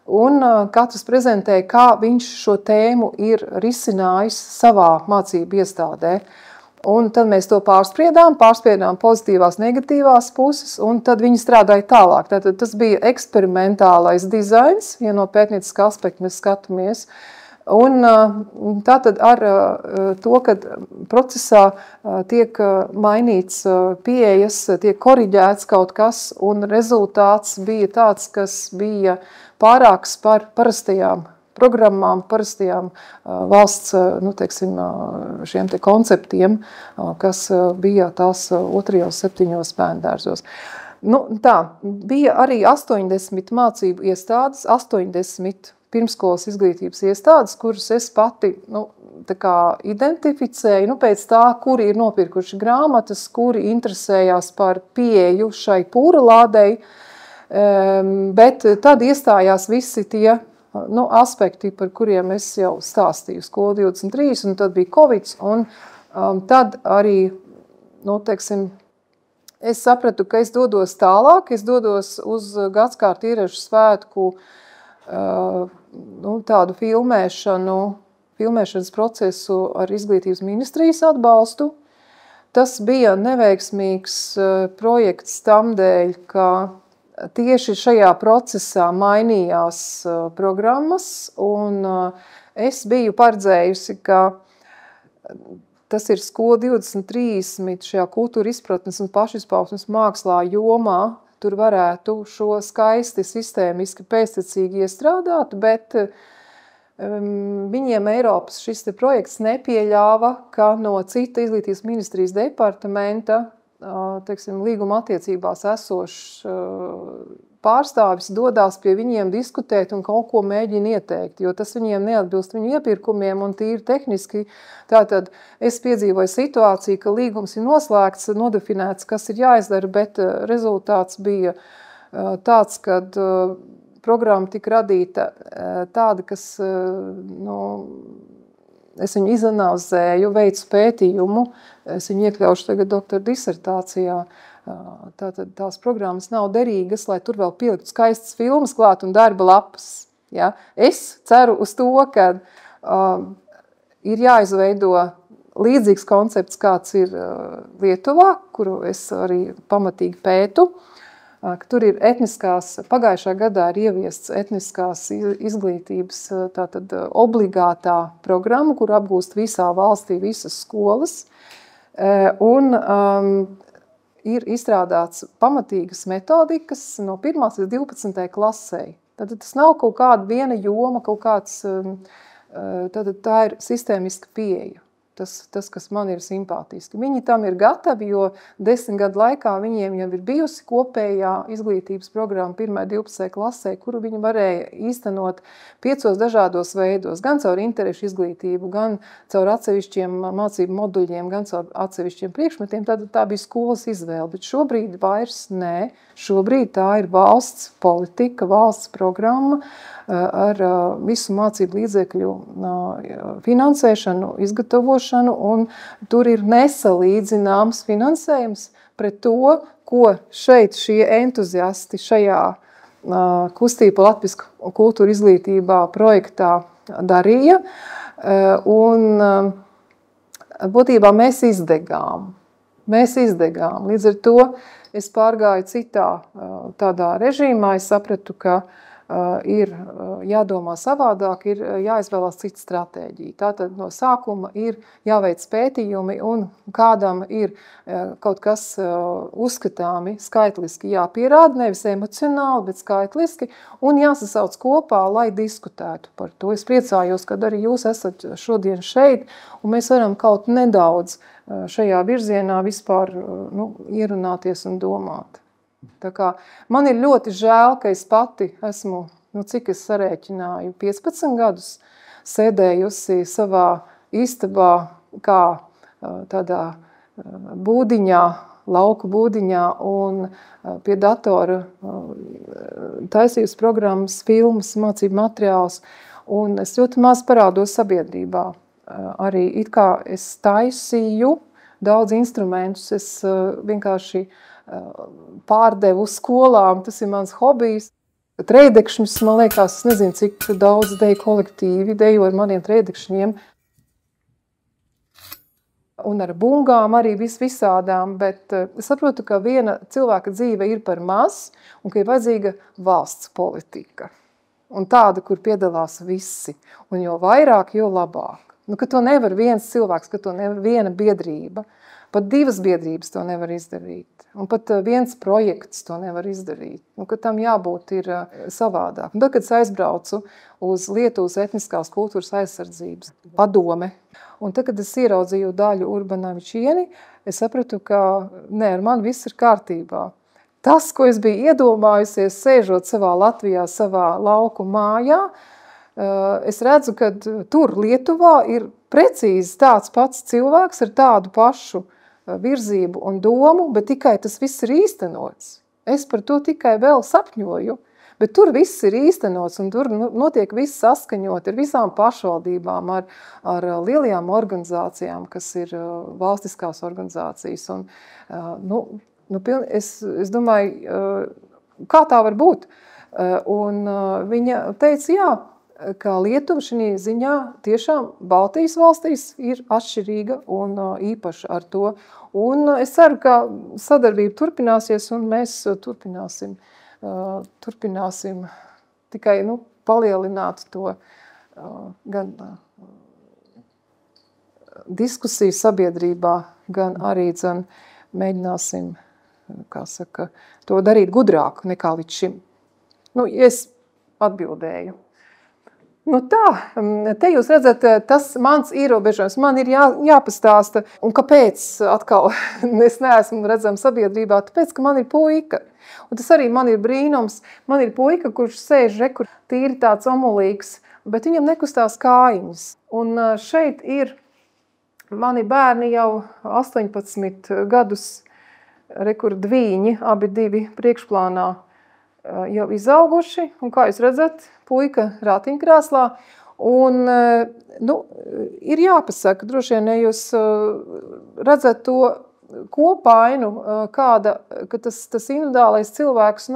un katrs prezentēja, kā viņš šo tēmu ir risinājis savā mācību iestādē. Un tad mēs to pārspriedām pozitīvās, negatīvās puses, un tad viņi strādāja tālāk. Tātad tas bija eksperimentālais dizains, ja no pētnieciskā aspekta mēs skatāmies. Un tātad ar to, kad procesā tiek mainīts pieejas, tiek koriģēts kaut kas, un rezultāts bija tāds, kas bija pārāks par parastajām programmām, parastajām valsts, nu, teiksim, šiem te konceptiem, kas bija tās 2. 7. bērndārzos. Nu, tā, bija arī 80 mācību iestādes, 80 pirmskolas izglītības iestādes, kuras es pati, nu, tā kā identificēju, nu, pēc tā, kuri ir nopirkuši grāmatas, kuri interesējās par pieeju šai pūra lādei, bet tad iestājās visi tie, nu, aspekti, par kuriem es jau stāstīju, Skola 23, un tad bija Covid, un tad arī, nu, teiksim, es sapratu, ka es dodos tālāk, es dodos uz gadskārt ierežu svētku nu, tādu filmēšanas procesu ar izglītības ministrijas atbalstu. Tas bija neveiksmīgs projekts tam dēļ, ka tieši šajā procesā mainījās programmas, un es biju paredzējusi, ka tas ir Skola 2030 šajā kultūra izpratnes un pašizpausmes mākslā jomā, tur varētu šo skaisti sistēmiski pēctecīgi iestrādāt, bet viņiem Eiropas šis te projekts nepieļāva, ka no cita izglītības ministrijas departamenta, teiksim, līguma attiecībās esošs pārstāvis dodās pie viņiem diskutēt un kaut ko mēģina ieteikt, jo tas viņiem neatbilst viņu iepirkumiem un tīri tehniski. Tātad es piedzīvoju situāciju, ka līgums ir noslēgts, nodefinēts, kas ir jāizdara, bet rezultāts bija tāds, kad programma tika radīta tāda, kas, nu, es viņu izanalizēju, veicu pētījumu, es viņu iekļaušu tagad doktora disertācijā. Tātad tās programmas nav derīgas, lai tur vēl pieliktu skaistas filmas klāt un darba lapas. Ja? Es ceru uz to, ka ir jāizveido līdzīgs koncepts, kāds ir Lietuvā, kuru es arī pamatīgi pētu, ka tur ir pagājušā gadā ir ieviests etniskās izglītības tātad obligātā programma, kur apgūst visā valstī visas skolas. Un ir izstrādāts pamatīgas metodikas no 1. līdz 12. klasē. Tad tas nav kaut kāda viena joma, kaut kāds, tad tā ir sistēmiska pieeja. Tas, kas man ir simpātiski. Viņi tam ir gatavi, jo 10 gadu laikā viņiem jau ir bijusi kopējā izglītības programma 1. 12. klasē, kuru viņi varēja īstenot 5 dažādos veidos, gan caur interešu izglītību, gan caur atsevišķiem mācību moduļiem, gan caur atsevišķiem priekšmetiem. Tad tā bija skolas izvēle, bet šobrīd vairs nē. Šobrīd tā ir valsts politika, valsts programma ar visu mācību līdzekļu finansēšanu, izgatavošanu, un tur ir nesalīdzināms finansējums pret to, ko šeit šie entuziasti šajā kustība latvisku kultūra izglītībā projektā darīja. Un būtībā mēs izdegām. Līdz ar to es pārgāju citā tādā režīmā, es sapratu, ka ir jādomā savādāk, ir jāizvēlās cita stratēģija. Tātad no sākuma ir jāveic pētījumi un kādam ir kaut kas uzskatāmi skaitliski jāpierāda, nevis emocionāli, bet skaitliski, un jāsasauc kopā, lai diskutētu par to. Es priecājos, kad arī jūs esat šodien šeit, un mēs varam kaut nedaudz šajā virzienā vispār ierunāties un domāt. Tā kā man ir ļoti žēl, ka es pati esmu, cik es sarēķināju, 15 gadus sēdējusi savā istabā kā tādā būdiņā, lauku būdiņā un pie datora taisījusi programmas, filmas, mācību materiālus, un es ļoti maz parādos sabiedrībā. Arī it kā es taisīju daudz instrumentus, es vienkārši pārdevu uz skolām, tas ir mans hobijs. Trejdekšņus, man liekas, es nezinu, cik daudz deju kolektīvi, deju ar maniem trejdekšņiem. Un ar bungām arī visādām, bet es saprotu, ka viena cilvēka dzīve ir par maz un ka ir vajadzīga valsts politika. Un tāda, kur piedalās visi. Un jo vairāk, jo labāk. Ka to nevar viens cilvēks, ka to nevar viena biedrība. Pat 2 biedrības to nevar izdarīt. Un pat viens projekts to nevar izdarīt. Ka tam jābūt ir savādāk. Un tad, kad es aizbraucu uz Lietuvas etniskās kultūras aizsardzības padome, un tad, kad es ieraudzīju Daļu Urbanavičieni, es sapratu, ka ar mani viss ir kārtībā. Tas, ko es biju iedomājusies, sēžot savā Latvijā, savā lauku mājā, es redzu, ka tur Lietuvā ir precīzi tāds pats cilvēks ar tādu pašu virzību un domu, bet tikai tas viss ir īstenots. Es par to tikai vēl sapņoju, bet tur viss ir īstenots un tur notiek viss saskaņot ar visām pašvaldībām, ar lielajām organizācijām, kas ir valstiskās organizācijas. Un, es domāju, kā tā var būt? Un viņa teica, jā, ka Lietuva šī ziņā tiešām Baltijas valstīs ir atšķirīga un īpaša ar to. Un es ceru, ka sadarbība turpināsies un mēs turpināsim tikai palielināt to gan diskusiju sabiedrībā, gan arī mēģināsim, to darīt gudrāk nekā līdz šim. Es atbildēju. Te jūs redzat, tas mans ierobežojums, man ir jāpastāsta, un kāpēc atkal es neesmu redzama sabiedrībā, tāpēc, ka man ir puika. Un tas arī man ir brīnums, man ir puika, kurš sēž rekur tīri tāds omulīgs, bet viņam nekustās kājiņas. Un šeit ir mani bērni jau 18 gadus, rekur dvīņi, abi 2 priekšplānā jau izauguši, un kā jūs redzat, puika rātiņkrēslā, un, ir jāpasaka, droši vien, ja jūs redzat to kopainu, ka tas individuālais cilvēks,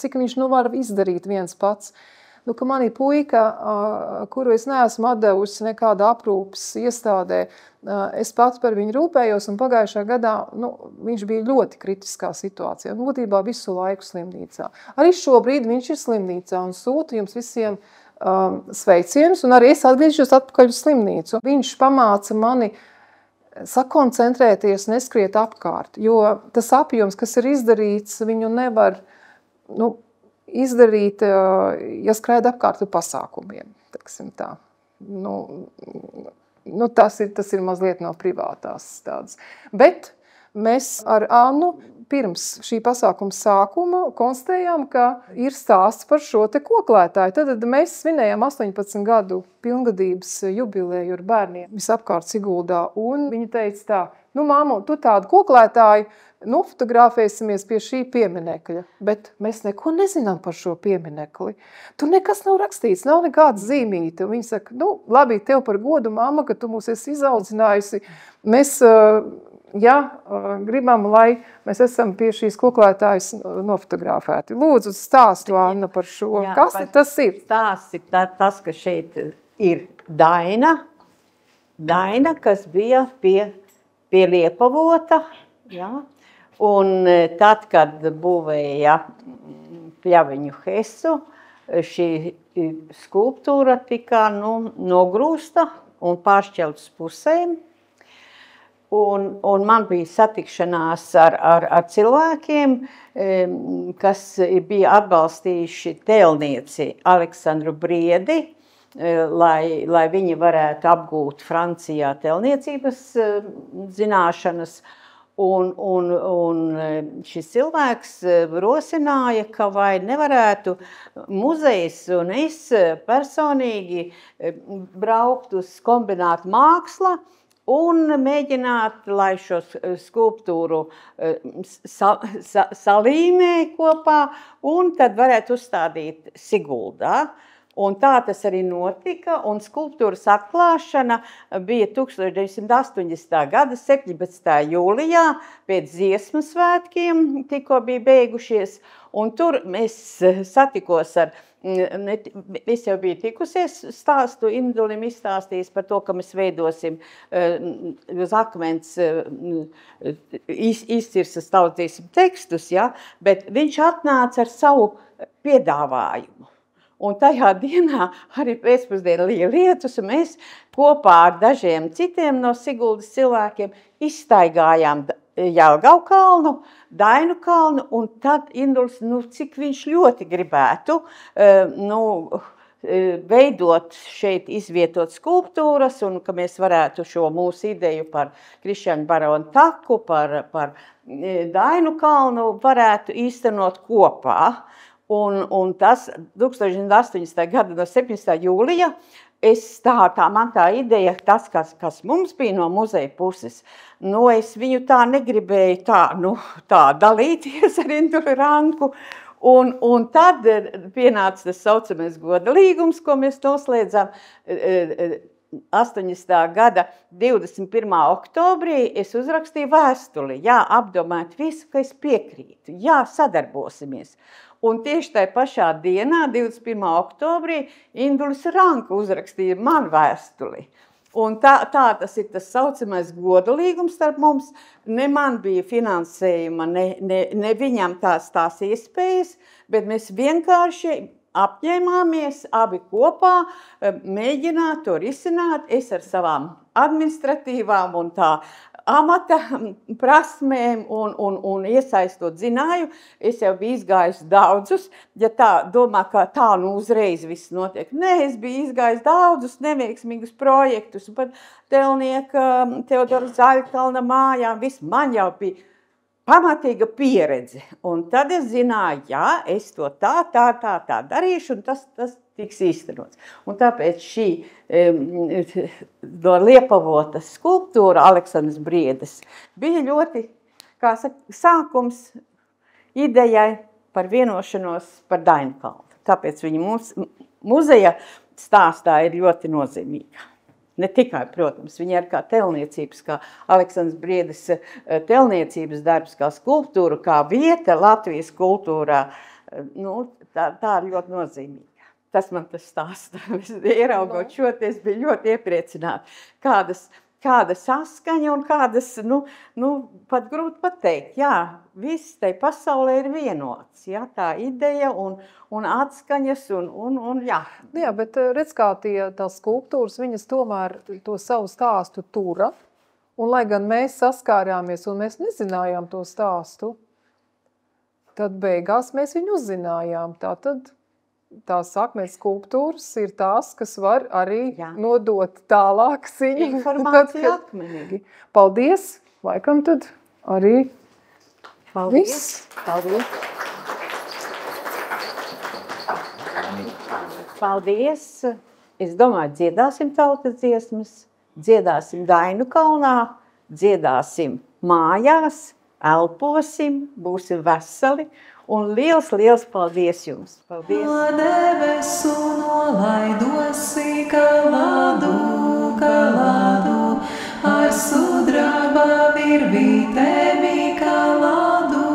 cik viņš var izdarīt viens pats, ka man ir puika, kuru es neesmu atdevusi nekāda aprūpes iestādē, es pats par viņu rūpējos, un pagājušā gadā viņš bija ļoti kritiskā situācijā, būtībā visu laiku slimnīcā. Arī šobrīd viņš ir slimnīcā un sūta jums visiem sveicienus, un arī es atgriežos atpakaļ uz slimnīcu. Viņš pamāca mani sakoncentrēties, neskriet apkārt, jo tas apjoms, kas ir izdarīts, viņu nevar izdarīt, ja skraida apkārt ar pasākumiem, teiksim tā. Tas ir mazliet no privātās tādas. Bet mēs ar Annu pirms šī pasākuma sākuma konstatējām, ka ir stāsts par šo te koklētāju. Tad mēs svinējām 18 gadu pilngadības jubileju ar bērniem visapkārt Siguldā, un viņa teica tā, māmu, tu tādu koklētāju, nofotografēsimies pie šī pieminekļa, bet mēs neko nezinām par šo pieminekli. Tur nekas nav rakstīts, nav nekāds zīmīte. Viņa saka, labi, tev par godu, mamma, ka tu mūs esi izaudzinājusi. Mēs, gribam, lai mēs esam pie šīs koklētājas nofotografēti. Lūdzu, stāstu, Anna, par šo. Kas tas ir? Stāsts ir tas, ka šeit ir Daina, kas bija pie Liepavota, un tad, kad būvēja Pļaviņu Hesu, šī skulptūra tika nogrūsta un pāršķelta uz pusēm. Un man bija satikšanās ar cilvēkiem, kas bija atbalstījuši tēlnieci Aleksandru Briedi, lai viņi varētu apgūt Francijā tēlniecības zināšanas. Un šis cilvēks rosināja, ka vai nevarētu muzejs un es personīgi braukt uz kombinātu māksla un mēģināt, lai šo skulptūru salīmē kopā un tad varētu uzstādīt Siguldā. Un tā tas arī notika, un skulptūras atklāšana bija 1980. gada 17. jūlijā pēc dziesmu svētkiem, tikko bija beigušies, un tur mēs satikos ar, es jau biju tikusies stāstu, Indulim izstāstījis par to, ka mēs veidosim uz akmens izcirsas tautzīsim tekstus, bet viņš atnāca ar savu piedāvājumu. Un tajā dienā arī pēcpusdienā lija lietus, un mēs kopā ar dažiem citiem no Siguldas cilvēkiem izstaigājām Jelgavu kalnu, Dainu kalnu, un tad Induls, cik viņš ļoti gribētu, veidot šeit, izvietot skulptūras, un ka mēs varētu šo mūsu ideju par Krišjāņu baronu taku, par Dainu kalnu varētu īstenot kopā. Un tas 2018. gada no 17. jūlija, man tā ideja, tas, kas mums bija no muzeja puses, es viņu tā negribēju tā dalīties ar Induli Ranku, un tad pienāca tas saucamais goda līgums, ko mēs noslēdzām 80. gada 21. oktobrī, es uzrakstīju vēstuli, apdomāt visu, ka es piekrītu, sadarbosimies. Un tieši tajā pašā dienā, 21. oktobrī, Indulis Ranka uzrakstīja man vēstuli. Un tā tas ir tas saucamais goda līgums starp mums. Ne man bija finansējuma, ne viņam tās iespējas, bet mēs vienkārši apņēmāmies abi kopā mēģināt to risināt. Es ar savām administratīvām un tā amata prasmēm un iesaistot zināju, es jau biju izgājis daudzus, ja tā domā, ka tā uzreiz viss notiek. Nē, es biju izgājis daudzus neveiksmīgus projektus, pat Telnieka, Teodora Zaļkalna mājām, viss man jau bija pamatīga pieredze. Un tad es zināju, es to tā darīšu, un tas tiks īstenots. Un tāpēc šī liepavota skulptūra Aleksandrs Briedes bija ļoti, sākums idejai par vienošanos par Dainu kalnu. Tāpēc viņa muzeja stāstā ir ļoti nozīmīga. Ne tikai, protams, viņa ir kā telniecības, kā Aleksandrs Briedes telniecības darbs, kā skulptūra, kā vieta Latvijas kultūrā, tā ir ļoti nozīmīga. Tas man tas stāsta. Ieraugot šo, es biju ļoti iepriecināta. Kāda saskaņa un kādas, pat grūti pateikt. Viss tai pasaulē ir vienots. Tā ideja un atskaņas un. Jā, bet redz, kā tās skulptūras, viņas tomēr to savu stāstu tura. Un lai gan mēs saskārāmies un mēs nezinājām to stāstu, tad beigās mēs viņu uzzinājām. Tātad tās akmens skulptūras ir tās, kas var arī nodot tālāk ziņu. Informācija akmenīgi. Paldies! Laikam tad arī viss. Paldies! Paldies! Es domāju, dziedāsim tautas dziesmas, dziedāsim Dainu kalnā, dziedāsim mājās, elposim, būsim veseli. Un liels paldies jums! Paldies! No debesu nolaidosi kalādu, ar sudraba virvītēmi kalādu,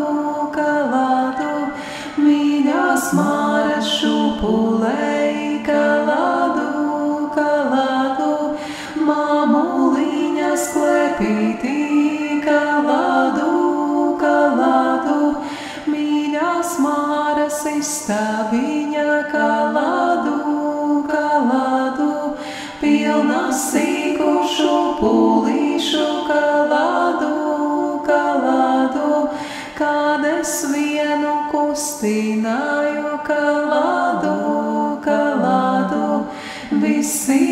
mīļās māras šupulei kalādu, māmuliņas klepītī kalādu, mīļās māras istabiņa kalādu, pilna sīku šupulīšu kalādu, kad es vienu kustināju kalādu, visi